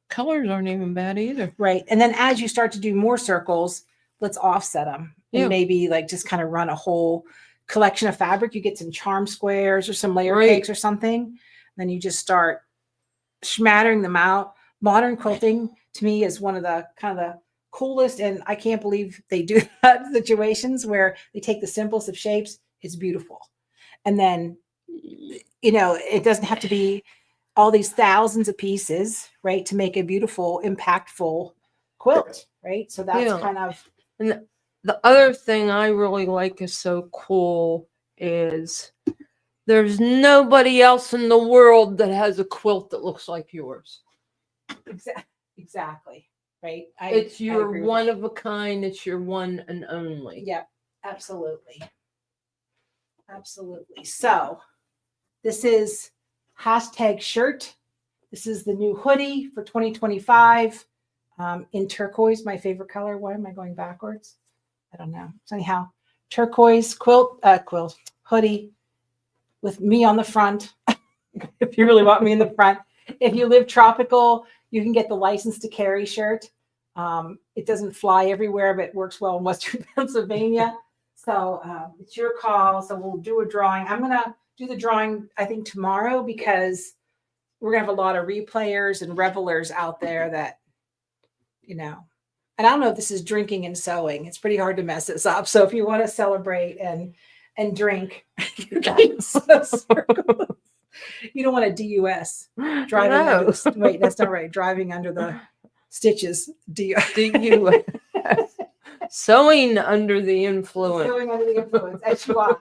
Colors aren't even bad either. Right. And then as you start to do more circles, let's offset them. And maybe like just kind of run a whole collection of fabric. You get some charm squares or some layer cakes or something. Then you just start smattering them out. Modern quilting to me is one of the kind of the coolest, and I can't believe they do that, situations where they take the simplest of shapes. It's beautiful. And then it doesn't have to be all these thousands of pieces, right, to make a beautiful, impactful quilt, right? So that's Yeah. kind of, And the other thing I really like is so cool is there's nobody else in the world that has a quilt that looks like yours. exactly, right? It's I your agree with one that. of a kind. It's your one and only. Yep, absolutely. Absolutely. So this is hashtag shirt. This is the new hoodie for 2025 in turquoise, my favorite color. Why am I going backwards? I don't know. So anyhow, turquoise quilt hoodie with me on the front. If you really want me in the front. If you live tropical, you can get the license to carry shirt. It doesn't fly everywhere, but it works well in Western Pennsylvania. So it's your call. So we'll do a drawing. I'm going to do the drawing, I think, tomorrow because we're going to have a lot of replayers and revelers out there that, and I don't know if this is drinking and sewing. It's pretty hard to mess this up. So if you want to celebrate and drink, you can sew circles. You don't want a DUS. Driving under the, wait, that's not right. Driving under the stitches. DUS. Sewing under the influence. Sewing under the influence. SUI.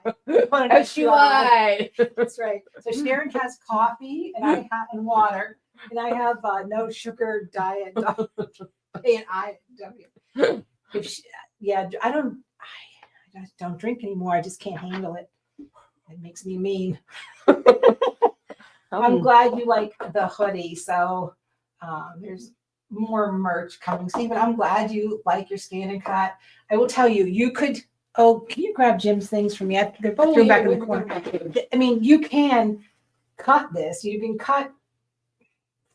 SUI. That's right. So Sharon has coffee and I have and water, and I have no sugar diet. ANIW. I don't drink anymore. I just can't handle it. It makes me mean. I'm glad you like the hoodie. So there's more merch coming, Stephen. I'm glad you like your scan and cut. I will tell you, you could. Oh, can you grab Jim's things for me? I threw them back in the corner. I mean, you can cut this. You can cut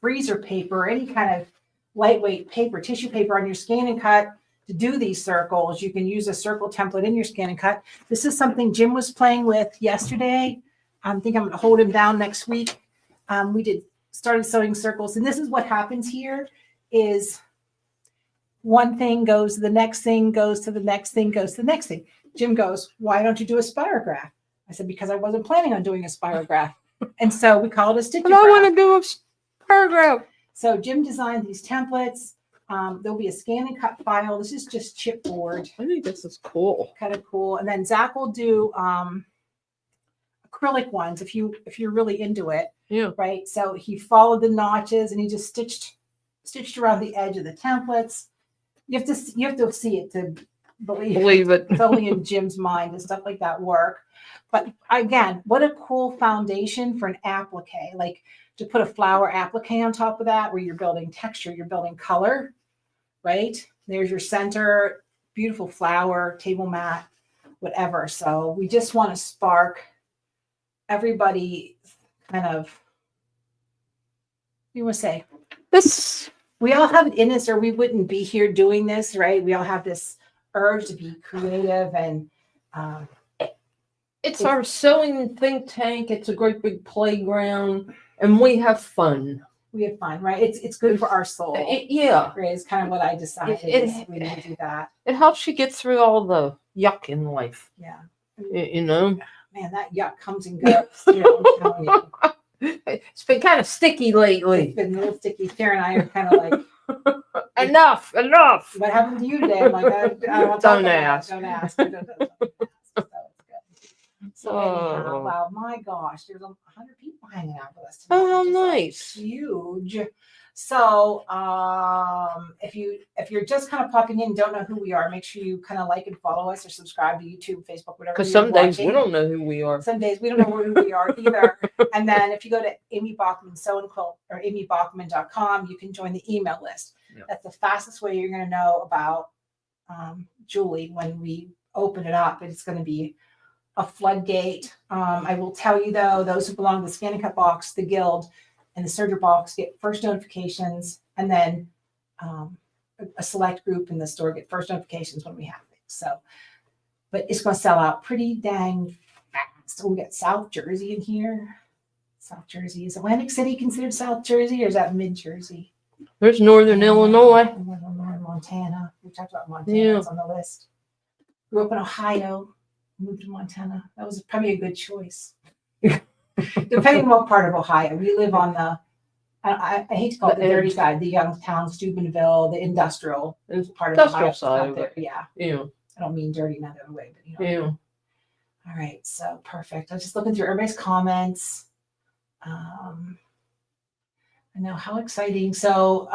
freezer paper or any kind of lightweight paper, tissue paper on your scan and cut to do these circles. You can use a circle template in your scan and cut. This is something Jim was playing with yesterday. I think I'm going to hold him down next week. We started sewing circles, and this is what happens here is one thing goes to the next thing, goes to the next thing, goes to the next thing. Jim goes, why don't you do a spirograph? I said, because I wasn't planning on doing a spirograph. And so we call it a stitchograph. But I want to do a spirograph. So Jim designed these templates. There'll be a scan and cut file. This is just chipboard. I think this is cool. Kind of cool. And then Zach will do acrylic ones if you're really into it. Yeah. Right. So he followed the notches and he just stitched around the edge of the templates. You have to see it to believe it. It's only in Jim's mind and stuff like that work. But again, what a cool foundation for an applique. Like to put a flower applique on top of that, where you're building texture, you're building color, right? There's your center, beautiful flower, table mat, whatever. So we just want to spark everybody kind of, you want to say this, we all have it in us or we wouldn't be here doing this, right? We all have this urge to be creative and it's our sewing think tank. It's a great big playground and we have fun. We have fun, right? It's good for our soul. Yeah. Right, it's kind of what I decided. We need to do that. It helps you get through all the yuck in life. Yeah. Man, that yuck comes and goes. I'm telling you. It's been kind of sticky lately. It's been a little sticky. Sharon and I are kind of like, enough. What happened to you today? I'm like, I don't ask. Don't ask. So anyhow, wow, my gosh, there's 100 people hanging out with us tonight. Oh, how nice. Huge. So if you're just kind of popping in, don't know who we are, make sure you kind of like and follow us or subscribe to YouTube, Facebook, whatever. Because some days we don't know who we are. Some days we don't know who we are either. And then if you go to Amy Bachman Sew and Quilt or amybachman.com, you can join the email list. Yep. That's the fastest way you're going to know about Julie when we open it up. It's going to be a floodgate. I will tell you though, those who belong to the Scan and Cut box, the Guild, and the Serger box get first notifications, and then a select group in the store get first notifications when we have things. So, but it's going to sell out pretty dang fast. We got South Jersey in here. South Jersey. Is Atlantic City considered South Jersey, or is that mid Jersey? There's Northern Illinois. Northern Montana. We talked about Montana. It's on the list. Grew up in Ohio. Moved to Montana. That was probably a good choice. Depending on what part of Ohio. We live on the, I hate to call it The the dirty edge. side, the Youngstown, Steubenville, the industrial It's part of Ohio. industrial It's side not of there. it. Yeah. Yeah. I don't mean dirty in that other way, but you know. Yeah. All right, so perfect. I was just looking through everybody's comments. I know, how exciting. So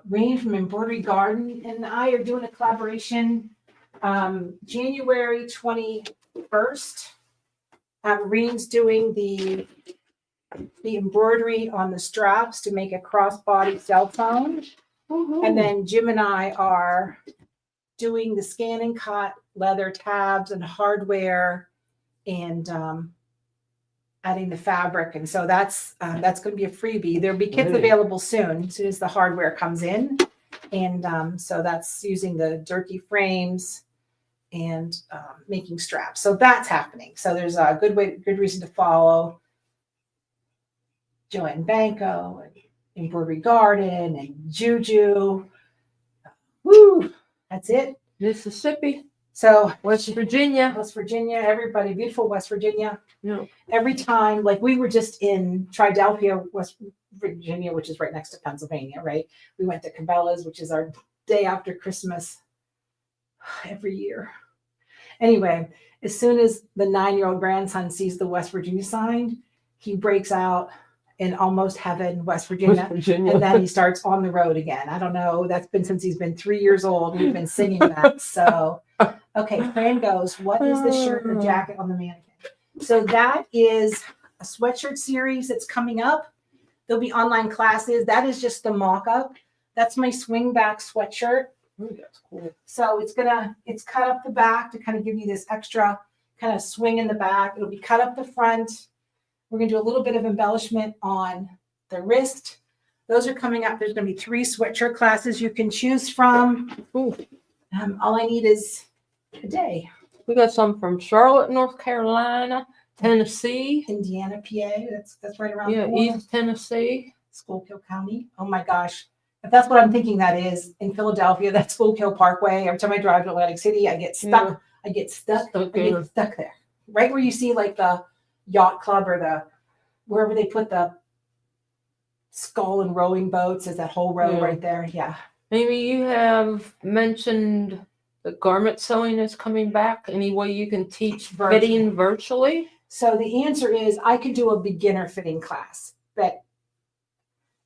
Rain from Embroidery Garden and I are doing a collaboration January 21st. Rain's doing the embroidery on the straps to make a crossbody cell phone. And then Jim and I are doing the scan and cut leather tabs and hardware and adding the fabric. And so that's going to be a freebie. There'll be kits available soon as the hardware comes in. And so that's using the Durkee frames and making straps. So that's happening. So there's a good reason to follow Joanne Banco and Embroidery Garden and Juju. Woo! That's it. Mississippi. So West Virginia. Everybody, beautiful West Virginia. Yeah. Every time, like we were just in Triadelphia, West Virginia, which is right next to Pennsylvania, right? We went to Cabela's, which is our day after Christmas every year. Anyway, as soon as the 9-year-old grandson sees the West Virginia sign, he breaks out in almost heaven, West Virginia. And then he starts on the road again. I don't know. That's been since he's been 3 years old. We've been singing that. So, okay. Fran goes, what is the shirt or jacket on the mannequin? So that is a sweatshirt series that's coming up. There'll be online classes. That is just the mock-up. That's my swing back sweatshirt. Ooh, that's cool. So it's cut up the back to kind of give you this extra kind of swing in the back. It'll be cut up the front. We're going to do a little bit of embellishment on the wrist. Those are coming up. There's going to be 3 sweatshirt classes you can choose from. Ooh. All I need is a day. We got some from Charlotte, North Carolina, Tennessee, Indiana, PA. That's right around the corner. East Tennessee, Schuylkill County. Oh my gosh. If that's what I'm thinking that is in Philadelphia, that's Schuylkill Parkway. Every time I drive to Atlantic City, I get stuck. Yeah. I get stuck. Okay. I get stuck there. Right where you see like the yacht club or wherever they put the skull and rowing boats is that whole row right there. Yeah. Maybe you have mentioned the garment sewing is coming back. Any way you can teach fitting virtually? So the answer is I could do a beginner fitting class, but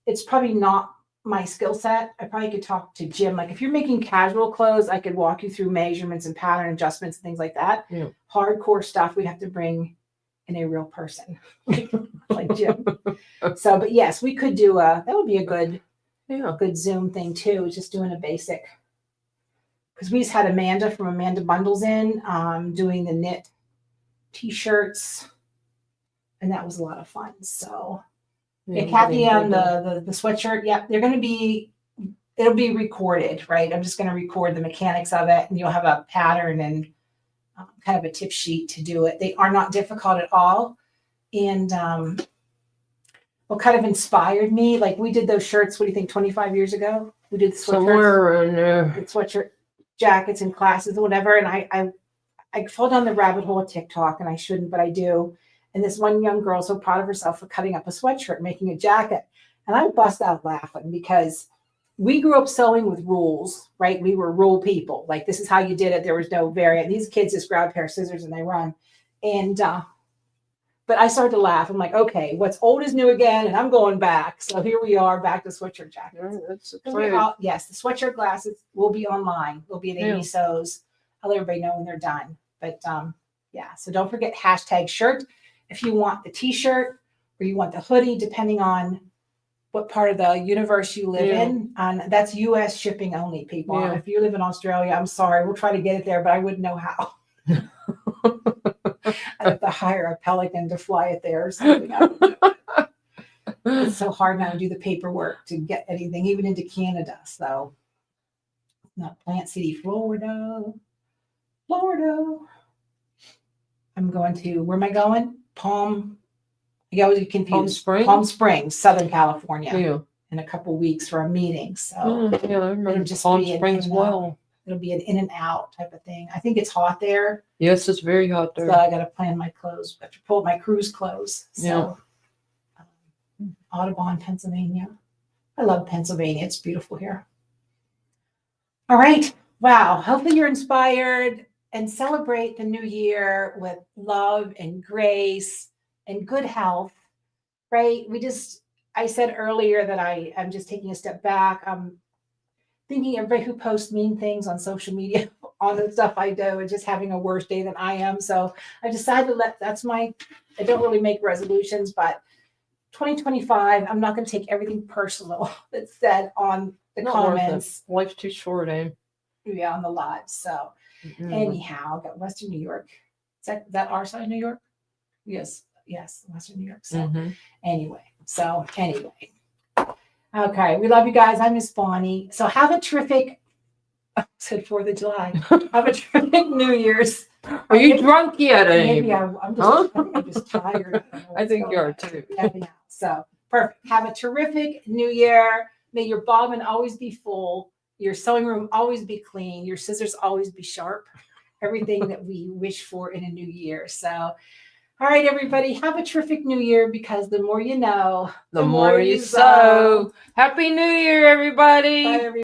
it's probably not my skill set. I probably could talk to Jim. Like if you're making casual clothes, I could walk you through measurements and pattern adjustments and things like that. Yeah. Hardcore stuff we'd have to bring in a real person like Jim. So, but yes, we could do that would be a good Zoom thing too, just doing a basic. Because we just had Amanda from Amanda Bundles in doing the knit t-shirts, and that was a lot of fun. So yeah, Kathy on the sweatshirt, they're going to be, it'll be recorded, right? I'm just going to record the mechanics of it, and you'll have a pattern and kind of a tip sheet to do it. They are not difficult at all. And what kind of inspired me, like we did those shirts, what do you think, 25 years ago? We did the sweatshirts. Somewhere in there. The sweatshirt jackets and classes or whatever. And I fall down the rabbit hole of TikTok, and I shouldn't, but I do. And this one young girl so proud of herself for cutting up a sweatshirt, making a jacket. And I bust out laughing because we grew up sewing with rules, right? We were rule people. Like, this is how you did it. There was no variant. These kids just grab a pair of scissors and they run. And, but I started to laugh. I'm like, okay, what's old is new again. And I'm going back. So here we are, back to sweatshirt jackets. Yes, the sweatshirt glasses will be online. They'll be at Amy Sews. I'll let everybody know when they're done. But yeah, so don't forget #shirt if you want the t-shirt or you want the hoodie, depending on what part of the universe you live in. That's US shipping only, people. If you live in Australia, I'm sorry. We'll try to get it there, but I wouldn't know how. I'd have to hire a pelican to fly it there or something. It's so hard now to do the paperwork to get anything, even into Canada. So, not Plant City, Florida. I'm going to, where am I going? I always get confused. Palm Springs, Southern California, in a couple weeks for a meeting. So it'll just Palm Springs well. It'll be an in and out type of thing. I think it's hot there. Yes, it's very hot there. So I got to plan my clothes. I have to pull up my cruise clothes. So Audubon, Pennsylvania. I love Pennsylvania. It's beautiful here. All right. Wow. Hopefully you're inspired and celebrate the new year with love and grace and good health, right? I said earlier that I'm just taking a step back. I'm thinking everybody who posts mean things on social media on the stuff I do is just having a worse day than I am. So I decided I don't really make resolutions, but 2025, I'm not going to take everything personal that's said on the Not worth it. comments. Life's too short, eh? Yeah, on the live. So anyhow, got Western New York. Is that our side of New York? Yes, Western New York. So anyway. Okay, we love you guys. I miss Bonnie. So have a terrific, I said 4th of July. Have a terrific New Year's. Are you drunk yet, Maybe Amy? I'm just tired. I think you are too. Anyhow, so perfect. Have a terrific New Year. May your bobbin always be full. Your sewing room always be clean. Your scissors always be sharp. Everything that we wish for in a new year. So, all right, everybody, have a terrific New Year, because the more you know, The more you sow. Happy New Year, everybody. Bye, everybody.